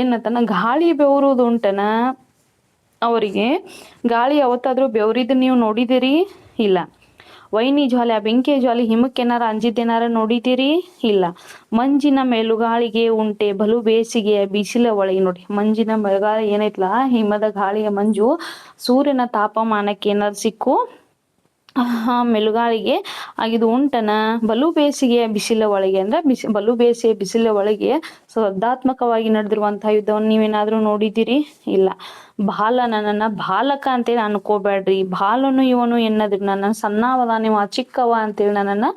ಏನಂತನ, ಗಾಳಿ ಬೆವರುವುದು ಉಂಟನ, ಅವರಿಗೆ ಗಾಳಿ ಯಾವತ್ತಾದ್ರೂ ಬೆವರಿದ್ದು ನೀವು ನೋಡಿದಿರಿ ಇಲ್ಲ. ವೈನಿ ಜ್ವಾಲೆ, ಆ ಬೆಂಕಿಯ ಜ್ವಾಲೆ ಹಿಮಕ್ಕೆ ಏನಾರ ಅಂಜಿದ್ದೇನಾರ ನೋಡಿದಿರಿ ಇಲ್ಲ. ಮಂಜಿನ ಮೆಲುಗಾಳಿಗೆ ಉಂಟೆ, ಬಲು ಬೇಸಿಗೆಯ ಬಿಸಿಲ ಒಳಗೆ. ನೋಡಿ, ಮಂಜಿನ ಮೆಲುಗಾಳಿ ಏನೈತ್ಲಾ, ಹಿಮದ ಗಾಳಿಯ ಮಂಜು ಸೂರ್ಯನ ತಾಪಮಾನಕ್ಕೆ ಏನಾದ್ರು ಸಿಕ್ಕು ಮೆಲುಗಾಳಿಗೆ ಆಗಿದು ಉಂಟನ, ಬಲು ಬೇಸಿಗೆಯ ಬಿಸಿಲ ಒಳಗೆ ಅಂದ್ರೆ ಬಲು ಬೇಸಿಗೆಯ ಬಿಸಿಲ ಒಳಗೆ ಸ್ಪರ್ಧಾತ್ಮಕವಾಗಿ ನಡೆದಿರುವಂತಹ ಯುದ್ಧವನ್ನು ನೀವೇನಾದ್ರೂ ನೋಡಿದ್ದೀರಿ ಇಲ್ಲ. ನನ್ನನ್ನ ಬಾಲಕ ಅಂತೇಳಿ ಅನ್ಕೋಬೇಡ್ರಿ, ಬಾಲನು ಇವನು ಎನ್ನದ್ರಿ, ನನ್ನ ಸಣ್ಣವದ, ನೀವು ಚಿಕ್ಕವ ಅಂತೇಳಿ ನನ್ನನ್ನ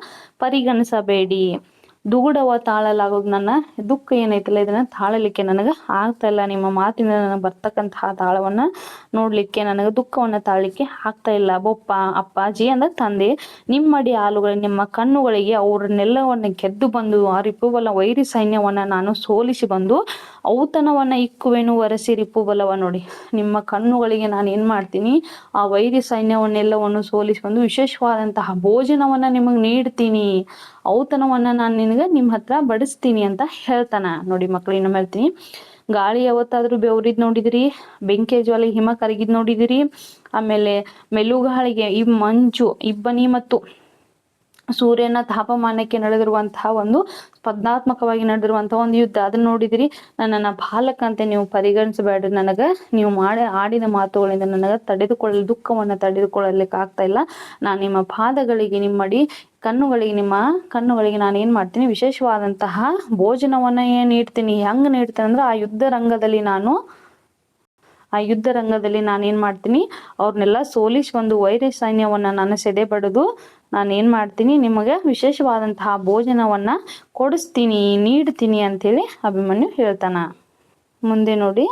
ಪರಿಗಣಿಸಬೇಡಿ. ದುಗುಡವ ತಾಳಲಾಗೋದು, ನನ್ನ ದುಃಖ ಏನೈತಲ್ಲ ಇದನ್ನ ತಾಳಲಿಕ್ಕೆ ನನಗೆ ಆಗ್ತಾ ಇಲ್ಲ. ನಿಮ್ಮ ಮಾತಿನ ನನಗೆ ಬರ್ತಕ್ಕಂತಹ ತಾಳವನ್ನ ನೋಡ್ಲಿಕ್ಕೆ ನನಗೆ ದುಃಖವನ್ನ ತಾಳಲಿಕ್ಕೆ ಆಗ್ತಾ ಇಲ್ಲ. ಬೊಪ್ಪ ಅಪ್ಪಾಜಿ ಅಂದ ತಂದೆ, ನಿಮ್ಮಡಿ ಹಾಲುಗಳು ನಿಮ್ಮ ಕಣ್ಣುಗಳಿಗೆ ಅವ್ರನ್ನೆಲ್ಲವನ್ನ ಗೆದ್ದು ಬಂದು ಆ ರಿಪುಬಲ ವೈರಿ ಸೈನ್ಯವನ್ನ ನಾನು ಸೋಲಿಸಿ ಬಂದು ಔತಣವನ್ನ ಇಕ್ಕುವೆನು ವರಸಿ ರಿಪುಬಲವ. ನೋಡಿ, ನಿಮ್ಮ ಕಣ್ಣುಗಳಿಗೆ ನಾನು ಏನ್ ಮಾಡ್ತೀನಿ, ಆ ವೈರಿ ಸೈನ್ಯವನ್ನೆಲ್ಲವನ್ನು ಸೋಲಿಸಿ ಬಂದು ವಿಶೇಷವಾದಂತಹ ಭೋಜನವನ್ನ ನಿಮಗ್ ನೀಡ್ತೀನಿ, ಔತಣವನ್ನ ನಾನು ನಿನಗೆ ನಿಮ್ಮ ಹತ್ರ ಬಡಿಸ್ತೀನಿ ಅಂತ ಹೇಳ್ತಾನ. ನೋಡಿ ಮಕ್ಳು, ಇನ್ನೊಮ್ಮೆ ಹೇಳ್ತೀನಿ. ಗಾಳಿ ಯಾವತ್ತಾದ್ರೂ ಬೆವರಿದ್ ನೋಡಿದಿರಿ? ಬೆಂಕಿ ಜ್ವಾಲೆ ಹಿಮ ಕರಗಿದ್ ನೋಡಿದಿರಿ? ಆಮೇಲೆ ಮೆಲುಗಾಳಿಗೆ ಈ ಮಂಜು ಇಬ್ಬನಿ ಮತ್ತು ಸೂರ್ಯನ ತಾಪಮಾನಕ್ಕೆ ನಡೆದಿರುವಂತಹ ಒಂದು ಸ್ಪರ್ಧಾತ್ಮಕವಾಗಿ ನಡೆದಿರುವಂತಹ ಒಂದು ಯುದ್ಧ, ಅದನ್ನ ನೋಡಿದಿರಿ? ನನ್ನನ್ನ ಬಾಲಕ ಅಂತ ನೀವು ಪರಿಗಣಿಸಬೇಡ್ರಿ. ನನಗ ನೀವು ಆಡಿದ ಮಾತುಗಳಿಂದ ನನಗ ದುಃಖವನ್ನ ತಡೆದುಕೊಳ್ಳಲಿಕ್ಕೆ ಆಗ್ತಾ ಇಲ್ಲ. ನಾನು ನಿಮ್ಮ ಪಾದಗಳಿಗೆ ನಿಮ್ಮಡಿ ನಿಮ್ಮ ಕಣ್ಣುಗಳಿಗೆ ನಾನು ಏನ್ ಮಾಡ್ತೀನಿ, ವಿಶೇಷವಾದಂತಹ ಭೋಜನವನ್ನ ನೀಡ್ತೀನಿ. ಹೆಂಗ್ ನೀಡ್ತೇನೆ ಅಂದ್ರೆ, ಆ ಯುದ್ಧ ರಂಗದಲ್ಲಿ ನಾನು ಏನ್ ಮಾಡ್ತೀನಿ, ಅವ್ರನ್ನೆಲ್ಲ ಸೋಲಿಸಿ ಒಂದು ವೈರಿ ಸೈನ್ಯವನ್ನ ನಾನು ಸೆದೆ ಬಡಿದು ನಾನು ಏನ್ ಮಾಡ್ತೀನಿ, ನಿಮಗೆ ವಿಶೇಷವಾದಂತಹ ಭೋಜನವನ್ನ ಕೊಡಿಸ್ತೀನಿ, ನೀಡ್ತೀನಿ ಅಂತೇಳಿ ಅಭಿಮನ್ಯು ಹೇಳ್ತಾನ. ಮುಂದೆ ನೋಡಿ,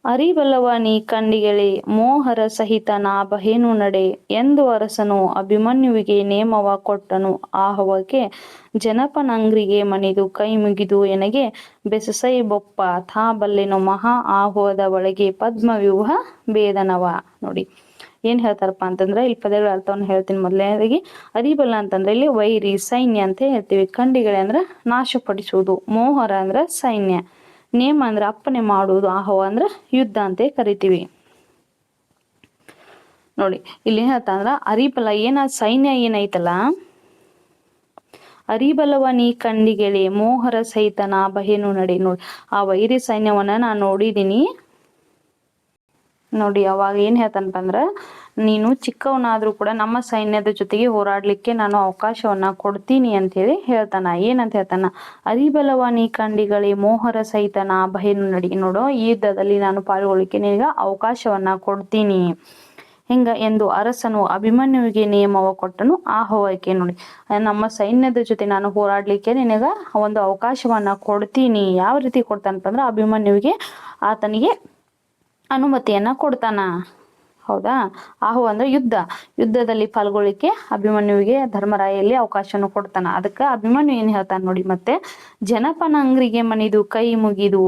ಅರಿಬಲ್ಲವ ನೀ ಕಂಡಿಗೆಳೆ ಮೋಹರ ಸಹಿತ ನಾ ಬಹೇನು ನಡೆ ಎಂದು ಅರಸನು ಅಭಿಮನ್ಯುವಿಗೆ ನೇಮವ ಕೊಟ್ಟನು. ಆಹವಕ್ಕೆ ಜನಪನಂಗ್ರಿಗೆ ಮಣಿದು ಕೈ ಮುಗಿದು ಎನಗೆ ಬೆಸಸೈ ಬೊಪ್ಪ ತಾ ಬಲ್ಲೆನು ಮಹಾ ಆಹೋದ ಒಳಗೆ ಪದ್ಮವ್ಯೂಹ ಭೇದನವ. ನೋಡಿ ಏನ್ ಹೇಳ್ತಾರಪ್ಪ ಅಂತಂದ್ರೆ, ಇಲ್ಲಿ ಪದಗಳ ಅರ್ಥವನ್ನು ಹೇಳ್ತೀನಿ. ಮೊದಲನೇದಾಗಿ ಅರಿಬಲ್ಲ ಅಂತಂದ್ರೆ ಇಲ್ಲಿ ವೈರಿ ಸೈನ್ಯ ಅಂತ ಹೇಳ್ತೀವಿ. ಖಂಡಿಗಳೇ ಅಂದ್ರೆ ನಾಶಪಡಿಸುವುದು, ಮೋಹರ ಅಂದ್ರೆ ಸೈನ್ಯ, ನೇಮ ಅಂದ್ರೆ ಅಪ್ಪನೆ ಮಾಡುವುದು, ಆಹವ ಅಂದ್ರೆ ಯುದ್ಧ ಅಂತ ಕರಿತೀವಿ. ನೋಡಿ ಇಲ್ಲಿ ಏನ್ ಹೇಳ್ತಾ ಅಂದ್ರ, ಅರಿಬಲ ಸೈನ್ಯ ಏನೈತಲ್ಲ, ಅರಿಬಲವ ನೀ ಕಂಡಿಗೆಳೆ ಮೋಹರ ಸಹಿತ ನಾ ಬಹೇನು ನಡೆ. ನೋಡಿ, ಆ ವೈರಿ ಸೈನ್ಯವನ್ನ ನಾನು ನೋಡಿದೀನಿ. ನೋಡಿ ಅವಾಗ ಏನ್ ಹೇಳ್ತಾನಪ್ಪ ಅಂದ್ರ, ನೀನು ಚಿಕ್ಕವನಾದ್ರೂ ಕೂಡ ನಮ್ಮ ಸೈನ್ಯದ ಜೊತೆಗೆ ಹೋರಾಡ್ಲಿಕ್ಕೆ ನಾನು ಅವಕಾಶವನ್ನ ಕೊಡ್ತೀನಿ ಅಂತ ಹೇಳಿ ಹೇಳ್ತಾನ. ಏನಂತ ಹೇಳ್ತಾನ, ಅರಿಬಲವ ನೀ ಕಂಡಿಗಳೇ ಮೋಹರ ಸಹಿತ ನಾ ಬಹೇನು ನಡಿ. ನೋಡು, ಈ ಯುದ್ಧದಲ್ಲಿ ನಾನು ಪಾಲ್ಗೊಳ್ಳಿಕ್ಕೆ ನಿನಗ ಅವಕಾಶವನ್ನ ಕೊಡ್ತೀನಿ ಹಿಂಗ ಎಂದು ಅರಸನು ಅಭಿಮನ್ಯುವಿಗೆ ನೇಮವ ಕೊಟ್ಟನು. ಆಹ್ವಾಕೆ. ನೋಡಿ, ನಮ್ಮ ಸೈನ್ಯದ ಜೊತೆ ನಾನು ಹೋರಾಡ್ಲಿಕ್ಕೆ ನಿನಗ ಒಂದು ಅವಕಾಶವನ್ನ ಕೊಡ್ತೀನಿ. ಯಾವ ರೀತಿ ಕೊಡ್ತಾನಪ್ಪ ಅಂದ್ರೆ, ಅಭಿಮನ್ಯುವಿಗೆ ಆತನಿಗೆ ಅನುಮತಿಯನ್ನ ಕೊಡ್ತಾನ. ಹೌದಾ? ಆಹು ಅಂದ್ರೆ ಯುದ್ಧದಲ್ಲಿ ಪಾಲ್ಗೊಳ್ಳಿಕ್ಕೆ ಅಭಿಮನ್ಯುವಿಗೆ ಧರ್ಮರಾಯಲ್ಲಿ ಅವಕಾಶವನ್ನು ಕೊಡ್ತಾನ. ಅದಕ್ಕೆ ಅಭಿಮನ್ಯು ಏನ್ ಹೇಳ್ತಾನ ನೋಡಿ, ಮತ್ತೆ ಜನಪನ ಅಂಗ್ರಿಗೆ ಮಣಿದು ಕೈ ಮುಗಿದು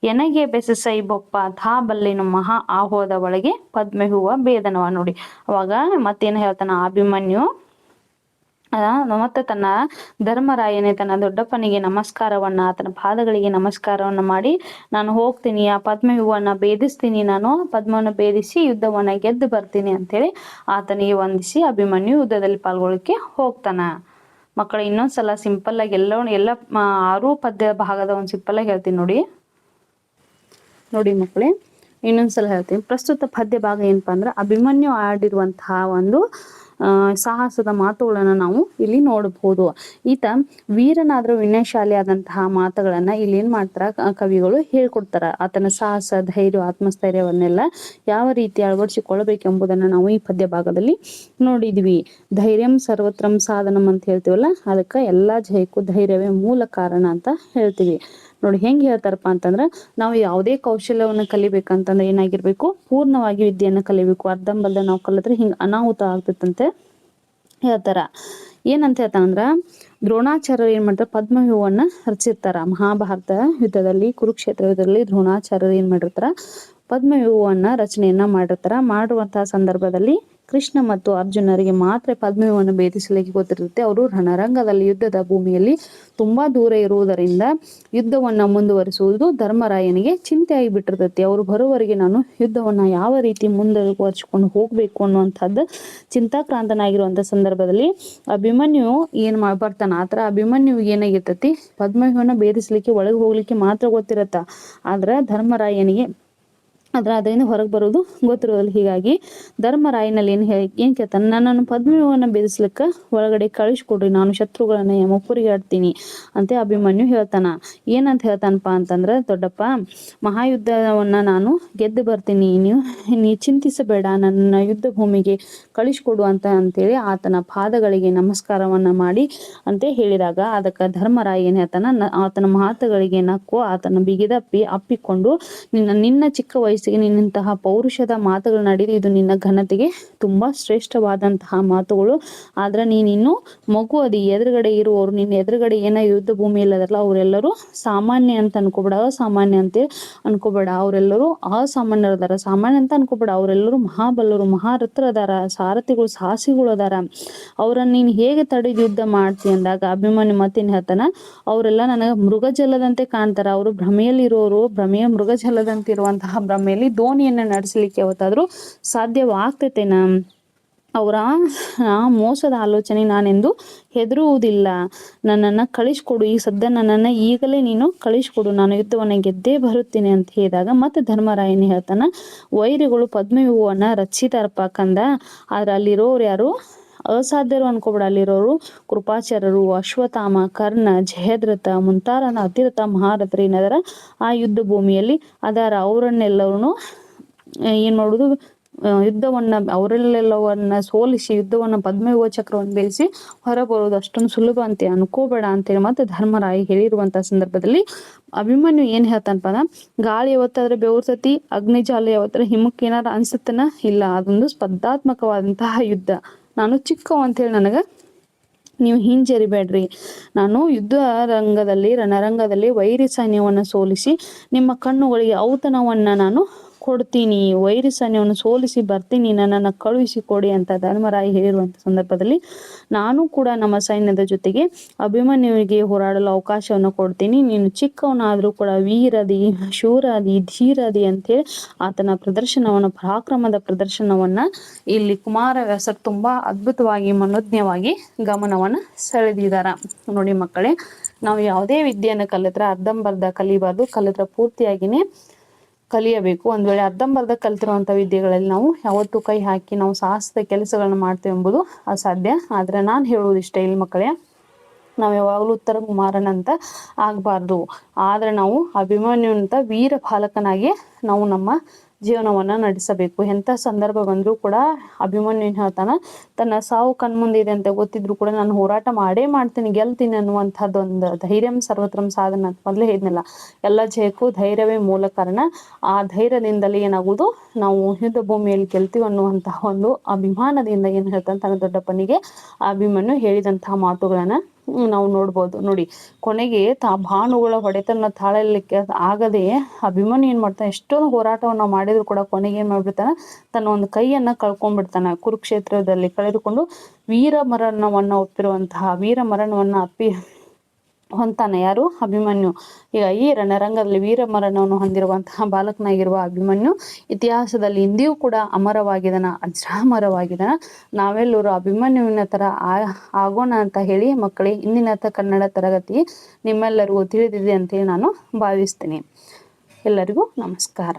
ಎನಗೆ ಬೆಸಸೈ ಬೊಪ್ಪ ತಾ ಬಲ್ಲೆನು ಮಹಾ ಆಹೋದ ಒಳಗೆ ಪದ್ಮವ್ಯೂಹ ಭೇದನವ. ನೋಡಿ ಅವಾಗ ಮತ್ತೇನ್ ಹೇಳ್ತಾನ ಅಭಿಮನ್ಯು, ಮತ್ತೆ ತನ್ನ ಧರ್ಮರಾಯನೇ ತನ್ನ ದೊಡ್ಡಪ್ಪನಿಗೆ ನಮಸ್ಕಾರವನ್ನ, ಆತನ ಪಾದಗಳಿಗೆ ನಮಸ್ಕಾರವನ್ನ ಮಾಡಿ, ನಾನು ಹೋಗ್ತೀನಿ, ಆ ಪದ್ಮವ್ಯೂಹವನ್ನ ಭೇದಿಸ್ತೀನಿ, ನಾನು ಪದ್ಮವನ್ನು ಭೇದಿಸಿ ಯುದ್ಧವನ್ನ ಗೆದ್ದು ಬರ್ತೀನಿ ಅಂತೇಳಿ ಆತನಿಗೆ ವಂದಿಸಿ ಅಭಿಮನ್ಯು ಯುದ್ಧದಲ್ಲಿ ಪಾಲ್ಗೊಳ್ಳಕ್ಕೆ ಹೋಗ್ತಾನ. ಮಕ್ಕಳ ಇನ್ನೊಂದ್ಸಲ ಸಿಂಪಲ್ ಆಗಿ ಎಲ್ಲ 6 ಪದ್ಯ ಭಾಗದ ಒಂದು ಸಿಂಪಲ್ ಆಗಿ ಹೇಳ್ತೀನಿ ನೋಡಿ ಮಕ್ಕಳೇ, ಇನ್ನೊಂದ್ಸಲ ಹೇಳ್ತೀನಿ. ಪ್ರಸ್ತುತ ಪದ್ಯ ಭಾಗ ಏನಪ್ಪಾ ಅಂದ್ರೆ, ಅಭಿಮನ್ಯು ಆಡಿರುವಂತಹ ಒಂದು ಸಾಹಸದ ಮಾತುಗಳನ್ನ ನಾವು ಇಲ್ಲಿ ನೋಡಬಹುದು. ಈತ ವೀರನಾದ್ರೂ ವಿನಯಶಾಲಿ ಆದಂತಹ ಮಾತುಗಳನ್ನ ಇಲ್ಲಿ ಏನ್ ಮಾಡ್ತಾರ, ಕವಿಗಳು ಹೇಳ್ಕೊಡ್ತಾರ. ಆತನ ಸಾಹಸ, ಧೈರ್ಯ, ಆತ್ಮಸ್ಥೈರ್ಯವನ್ನೆಲ್ಲ ಯಾವ ರೀತಿ ಅಳವಡಿಸಿಕೊಳ್ಳಬೇಕೆಂಬುದನ್ನ ನಾವು ಈ ಪದ್ಯ ಭಾಗದಲ್ಲಿ ನೋಡಿದ್ವಿ. ಧೈರ್ಯಂ ಸರ್ವತ್ರಂ ಸಾಧನಂ ಅಂತ ಹೇಳ್ತೀವಲ್ಲ, ಅದಕ್ಕೆ ಎಲ್ಲಾ ಜಯಕ್ಕೂ ಧೈರ್ಯವೇ ಮೂಲ ಕಾರಣ ಅಂತ ಹೇಳ್ತೀವಿ. ನೋಡಿ ಹೆಂಗ್ ಹೇಳ್ತಾರಪ್ಪ ಅಂತಂದ್ರ, ನಾವು ಯಾವುದೇ ಕೌಶಲ್ಯವನ್ನ ಕಲಿಬೇಕಂತಂದ್ರೆ ಏನಾಗಿರ್ಬೇಕು, ಪೂರ್ಣವಾಗಿ ವಿದ್ಯೆಯನ್ನ ಕಲಿಬೇಕು. ಅರ್ಧಂಬರ್ಧ ನಾವು ಕಲಿತ್ರೆ ಹಿಂಗ ಅನಾಹುತ ಆಗ್ತೈತಂತೆ ಹೇಳ್ತಾರ. ಏನಂತ ಹೇಳ್ತಾನಂದ್ರ, ದ್ರೋಣಾಚಾರ್ಯರು ಏನ್ ಮಾಡ್ತಾರ, ಪದ್ಮವ್ಯೂಹವನ್ನ ರಚಿರ್ತಾರ. ಮಹಾಭಾರತ ಯುದ್ಧದಲ್ಲಿ, ಕುರುಕ್ಷೇತ್ರ ಯುದ್ಧದಲ್ಲಿ ದ್ರೋಣಾಚಾರ್ಯರು ಏನ್ ಮಾಡಿರ್ತಾರ, ಪದ್ಮವ್ಯೂಹವನ್ನ ರಚನೆಯನ್ನ ಮಾಡಿರ್ತಾರ. ಮಾಡುವಂತಹ ಸಂದರ್ಭದಲ್ಲಿ ಕೃಷ್ಣ ಮತ್ತು ಅರ್ಜುನರಿಗೆ ಮಾತ್ರ ಪದ್ಮವ್ಯೂಹವನ್ನು ಭೇದಿಸಲಿಕ್ಕೆ ಗೊತ್ತಿರುತ್ತೆ. ಅವರು ರಣರಂಗದಲ್ಲಿ, ಯುದ್ಧದ ಭೂಮಿಯಲ್ಲಿ ತುಂಬಾ ದೂರ ಇರುವುದರಿಂದ ಯುದ್ಧವನ್ನ ಮುಂದುವರಿಸುವುದು ಧರ್ಮರಾಯನಿಗೆ ಚಿಂತೆ ಆಗಿಬಿಟ್ಟಿರ್ತೈತಿ. ಅವರು ಬರುವವರೆಗೆ ನಾನು ಯುದ್ಧವನ್ನ ಯಾವ ರೀತಿ ಮುಂದುವರಿಸಿಕೊಂಡು ಹೋಗ್ಬೇಕು ಅನ್ನುವಂಥದ್ದು ಚಿಂತಾಕ್ರಾಂತನಾಗಿರುವಂತ ಸಂದರ್ಭದಲ್ಲಿ ಅಭಿಮನ್ಯು ಬರ್ತಾನ. ಆತರ ಅಭಿಮನ್ಯುವಿಗೆ ಏನಾಗಿರ್ತೈತಿ, ಪದ್ಮವ್ಯೂಹವನ್ನ ಭೇದಿಸ್ಲಿಕ್ಕೆ ಒಳಗೆ ಹೋಗ್ಲಿಕ್ಕೆ ಮಾತ್ರ ಗೊತ್ತಿರತ್ತ. ಆದ್ರ ಧರ್ಮರಾಯನಿಗೆ ಅದರಿಂದ ಹೊರಗೆ ಬರೋದು ಗೊತ್ತಿರೋದಿಲ್ಲ. ಹೀಗಾಗಿ ಧರ್ಮರಾಯನಲ್ಲಿ ಏನು ಕೇಳ್ತಾನೆ, ನನ್ನನ್ನು ಪದ್ಮವ್ಯೂಹವನ್ನು ಭೇದಿಸ್ಲಿಕ್ಕೆ ಒಳಗಡೆ ಕಳಿಸ್ಕೊಡ್ರಿ, ನಾನು ಶತ್ರುಗಳನ್ನ ಯಮಪುರಿಗೆ ಆಡ್ತೀನಿ ಅಂತ ಅಭಿಮನ್ಯು ಹೇಳ್ತಾನ. ಏನಂತ ಹೇಳ್ತಾನಪ್ಪ ಅಂತಂದ್ರೆ, ದೊಡ್ಡಪ್ಪ ಮಹಾಯುದ್ಧವನ್ನ ನಾನು ಗೆದ್ದು ಬರ್ತೀನಿ, ನೀ ಚಿಂತಿಸಬೇಡ, ನನ್ನ ಯುದ್ಧ ಭೂಮಿಗೆ ಕಳಿಸ್ಕೊಡು ಅಂತೇಳಿ ಆತನ ಪಾದಗಳಿಗೆ ನಮಸ್ಕಾರವನ್ನ ಮಾಡಿ ಅಂತ ಹೇಳಿದಾಗ, ಅದಕ್ಕೆ ಧರ್ಮರಾಯ ಏನ್ ಹೇಳ್ತಾನ, ಆತನ ಮಾತುಗಳಿಗೆ ನಕ್ಕು ಆತನ ಬಿಗಿದಪ್ಪಿ ಅಪ್ಪಿಕೊಂಡು, ನಿನ್ನ ಚಿಕ್ಕ ವಯಸ್ಸಿಗೆ ನಿನ್ನಂತಹ ಪೌರುಷದ ಮಾತುಗಳು ನಡೆದು ಇದು ನಿನ್ನ ಘನತೆಗೆ ತುಂಬಾ ಶ್ರೇಷ್ಠವಾದಂತಹ ಮಾತುಗಳು. ಆದ್ರೆ ನೀನಿನ್ನು ಮಗು ಅದಿ, ಎದುರುಗಡೆ ಇರುವವರು, ನಿನ್ನ ಎದುರುಗಡೆ ಏನ ಯುದ್ಧ ಭೂಮಿಯಲ್ಲಿ ಅದರಲ್ಲ ಅವರೆಲ್ಲರೂ ಸಾಮಾನ್ಯ ಅಂತ ಅನ್ಕೋಬೇಡ, ಅಸಾಮಾನ್ಯ ಅಂತ ಅನ್ಕೋಬೇಡ, ಅವರೆಲ್ಲರೂ ಅಸಾಮಾನ್ಯರದಾರ, ಸಾಮಾನ್ಯ ಅಂತ ಅನ್ಕೋಬೇಡ, ಅವರೆಲ್ಲರೂ ಮಹಾಬಲರು, ಮಹಾರಥರು ಅದಾರ, ಸಾರಥಿಗಳು, ಸಾಹಸಿಗಳು ಅದಾರ, ಅವರನ್ನ ನೀನ್ ಹೇಗೆ ತಡೆದು ಯುದ್ಧ ಮಾಡ್ತಿ ಅಂದಾಗ ಅಭಿಮನ್ಯು ಮತ್ತೇನ್ ಹೇಳ್ತಾನ, ಅವರೆಲ್ಲ ನನಗೆ ಮೃಗಜಲದಂತೆ ಕಾಣ್ತಾರ, ಅವರು ಭ್ರಮೆಯಲ್ಲಿ ಇರೋರು, ಭ್ರಮೆಯ ಮೃಗಜಲದಂತೆ ಇರುವಂತಹ ಭ್ರಮೆಯಲ್ಲಿ ದೋಣಿಯನ್ನ ನಡೆಸಲಿಕ್ಕೆ ಯಾವತ್ತಾದ್ರೂ ಸಾಧ್ಯವಾಗ್ತೈತೇನ, ಅವರ ಮೋಸದ ಆಲೋಚನೆ ನಾನೆಂದು ಹೆದರುವುದಿಲ್ಲ, ನನ್ನನ್ನು ಕಳಿಸ್ಕೊಡು, ಈ ಸದ್ಯ ನನ್ನನ್ನು ಈಗಲೇ ನೀನು ಕಳಿಸ್ಕೊಡು, ನಾನು ಯುದ್ಧವನ್ನು ಗೆದ್ದೇ ಬರುತ್ತೇನೆ ಅಂತ ಹೇಳಿದಾಗ ಮತ್ತೆ ಧರ್ಮರಾಯನ ಹೇಳ್ತಾನ, ವೈರಿಗಳು ಪದ್ಮವ್ಯೂಹವನ್ನ ರಚಿತಾರಪ್ಪ ಕಂದ, ಆದ್ರೆ ಅಲ್ಲಿರೋರು ಯಾರು ಅಸಾಧ್ಯರು ಅನ್ಕೋಬೇಡ, ಅಲ್ಲಿರೋರು ಕೃಪಾಚಾರ್ಯರು, ಅಶ್ವತ್ಥಾಮ, ಕರ್ಣ, ಜಯದ್ರಥ ಮುಂತಾದ ಅತಿರಥ ಮಹಾರಥರು ಏನದಾರ ಆ ಯುದ್ಧ ಭೂಮಿಯಲ್ಲಿ ಅದಾರ. ಅವರನ್ನೆಲ್ಲರೂ ಏನ್ ಮಾಡುದು, ಅವರೆಲ್ಲವನ್ನ ಸೋಲಿಸಿ ಯುದ್ಧವನ್ನ ಪದ್ಮವ್ಯೂಹ ಚಕ್ರವನ್ನು ಬೇಯಿಸಿ ಹೊರಬರೋದು ಅಷ್ಟೊಂದು ಸುಲಭ ಅಂತ ಅನ್ಕೋಬೇಡ ಅಂತೇಳಿ ಮತ್ತೆ ಧರ್ಮರಾಯ ಹೇಳಿರುವಂತಹ ಸಂದರ್ಭದಲ್ಲಿ ಅಭಿಮನ್ಯು ಏನ್ ಹೇಳ್ತಾನಪ್ಪ ಅಂದ್ರ, ಗಾಳಿ ಯಾವತ್ತಾದ್ರೆ ಬೆವರ್ತತಿ, ಅಗ್ನಿಜಾಲ ಯಾವತ್ತಾರ ಹಿಮಕ್ಕೆ ಏನಾರ ಅನ್ಸುತ್ತನ ಇಲ್ಲ, ಅದೊಂದು ಸ್ಪರ್ಧಾತ್ಮಕವಾದಂತಹ ಯುದ್ಧ, ನಾನು ಚಿಕ್ಕವ ಅಂತೇಳಿ ನನಗ ನೀವು ಹಿಂಜರಿಬೇಡ್ರಿ, ನಾನು ಯುದ್ಧ ರಣರಂಗದಲ್ಲಿ ವೈರಿ ಸೈನ್ಯವನ್ನು ಸೋಲಿಸಿ ನಿಮ್ಮ ಕಣ್ಣುಗಳಿಗೆ ಔತಣವನ್ನ ನಾನು ಕೊಡ್ತೀನಿ, ವೈರಿ ಸೈನ್ಯವನ್ನು ಸೋಲಿಸಿ ಬರ್ತೀನಿ, ನನ್ನನ್ನು ಕಳುಹಿಸಿ ಕೊಡಿ ಅಂತ ಧರ್ಮರಾಯ ಹೇಳಿರುವಂತ ಸಂದರ್ಭದಲ್ಲಿ ನಾನು ಕೂಡ ನಮ್ಮ ಸೈನ್ಯದ ಜೊತೆಗೆ ಅಭಿಮನ್ಯುವಿಗೆ ಹೋರಾಡಲು ಅವಕಾಶವನ್ನು ಕೊಡ್ತೀನಿ, ನೀನು ಚಿಕ್ಕವನಾದ್ರೂ ಕೂಡ ವೀರದಿ, ಶೂರದಿ, ಧೀರದಿ ಅಂತೇಳಿ ಆತನ ಪ್ರದರ್ಶನವನ್ನು, ಪರಾಕ್ರಮದ ಪ್ರದರ್ಶನವನ್ನ ಇಲ್ಲಿ ಕುಮಾರವ್ಯಾಸರು ತುಂಬಾ ಅದ್ಭುತವಾಗಿ ಮನೋಜ್ಞವಾಗಿ ಗಮನವನ್ನ ಸೆಳೆದಿದಾರ. ನೋಡಿ ಮಕ್ಕಳೇ, ನಾವು ಯಾವುದೇ ವಿದ್ಯೆಯನ್ನು ಕಲಿತ್ರೆ ಅರ್ಧಂಬರ್ಧ ಕಲಿಬಾರ್ದು, ಕಲಿತ್ರೆ ಪೂರ್ತಿಯಾಗಿನೇ ಕಲಿಯಬೇಕು. ಒಂದ್ ವೇಳೆ ಅರ್ಧಂಬರ್ಧ ಕಲ್ತಿರುವಂತ ವಿದ್ಯೆಗಳಲ್ಲಿ ನಾವು ಯಾವತ್ತೂ ಕೈ ಹಾಕಿ ನಾವು ಸಾಹಸದ ಕೆಲಸಗಳನ್ನ ಮಾಡ್ತೇವೆ ಎಂಬುದು ಅಸಾಧ್ಯ. ಆದ್ರೆ ನಾನು ಹೇಳುವುದಿಷ್ಟ ಇಲ್ಲಿ ಮಕ್ಕಳೇ, ನಾವು ಯಾವಾಗಲೂ ಉತ್ತರ ಕುಮಾರನಂತ ಆಗ್ಬಾರ್ದು, ಆದ್ರೆ ನಾವು ಅಭಿಮನ್ಯುವಂತ ವೀರ ಬಾಲಕನಾಗಿ ನಾವು ನಮ್ಮ ಜೀವನವನ್ನ ನಡೆಸಬೇಕು. ಎಂಥ ಸಂದರ್ಭ ಬಂದರೂ ಕೂಡ ಅಭಿಮನ್ಯು ಹೇಳ್ತಾನ, ತನ್ನ ಸಾವು ಕಣ್ಮುಂದಿದೆ ಅಂತ ಗೊತ್ತಿದ್ರು ಕೂಡ ನಾನು ಹೋರಾಟ ಮಾಡೇ ಮಾಡ್ತೀನಿ, ಗೆಲ್ತೀನಿ ಅನ್ನುವಂಥದ್ದೊಂದು ಧೈರ್ಯಂ ಸರ್ವತ್ರಂ ಸಾಧನ ಅಂತ ಮೊದಲೇ ಹೇಳಿದ್ನಲ್ಲ, ಎಲ್ಲ ಜಯಕ್ಕೂ ಧೈರ್ಯವೇ ಮೂಲ ಕಾರಣ. ಆ ಧೈರ್ಯದಿಂದಲೇ ಏನಾಗುವುದು, ನಾವು ಯುದ್ಧ ಭೂಮಿಯಲ್ಲಿ ಗೆಲ್ತೀವಿ ಅನ್ನುವಂತಹ ಒಂದು ಅಭಿಮಾನದಿಂದ ಏನ್ ಹೇಳ್ತಾನೆ ತನ್ನ ದೊಡ್ಡಪ್ಪನಿಗೆ ಅಭಿಮನ್ಯು ಹೇಳಿದಂತಹ ಮಾತುಗಳನ್ನ ನಾವು ನೋಡ್ಬೋದು. ನೋಡಿ, ಕೊನೆಗೆ ಭಾನುಗಳ ಹೊಡೆತನ ತಾಳಲಿಕ್ಕೆ ಆಗದೆ ಅಭಿಮನ್ಯು ಏನ್ ಮಾಡ್ತಾನೆ, ಎಷ್ಟೊಂದು ಹೋರಾಟವನ್ನ ಮಾಡಿದ್ರು ಕೂಡ ಕೊನೆಗೆ ಏನ್ ಮಾಡ್ಬಿಡ್ತಾನ, ತನ್ನ ಒಂದು ಕೈಯನ್ನ ಕಳ್ಕೊಂಡ್ಬಿಡ್ತಾನ, ಕುರುಕ್ಷೇತ್ರದಲ್ಲಿ ಕಳೆದುಕೊಂಡು ವೀರ ಮರಣವನ್ನ ಒಪ್ಪಿರುವಂತಹ ವೀರ ಮರಣವನ್ನ ಹೊಂತಾನೆ ಯಾರು, ಅಭಿಮನ್ಯು. ಈಗ ಈ ರಣರಂಗದಲ್ಲಿ ವೀರ ಮರಣವನ್ನು ಹೊಂದಿರುವಂತಹ ಬಾಲಕನಾಗಿರುವ ಅಭಿಮನ್ಯು ಇತಿಹಾಸದಲ್ಲಿ ಇಂದಿಯೂ ಕೂಡ ಅಮರವಾಗಿದನ, ಅಜರಾಮರವಾಗಿದನ. ನಾವೆಲ್ಲರೂ ಅಭಿಮನ್ಯುವಿನ ತರ ಆಗೋಣ ಅಂತ ಹೇಳಿ ಮಕ್ಕಳೇ, ಇಂದಿನ ಕನ್ನಡ ತರಗತಿ ನಿಮ್ಮೆಲ್ಲರಿಗೂ ತಿಳಿದಿದೆ ಅಂತೇಳಿ ನಾನು ಭಾವಿಸ್ತೀನಿ. ಎಲ್ಲರಿಗೂ ನಮಸ್ಕಾರ.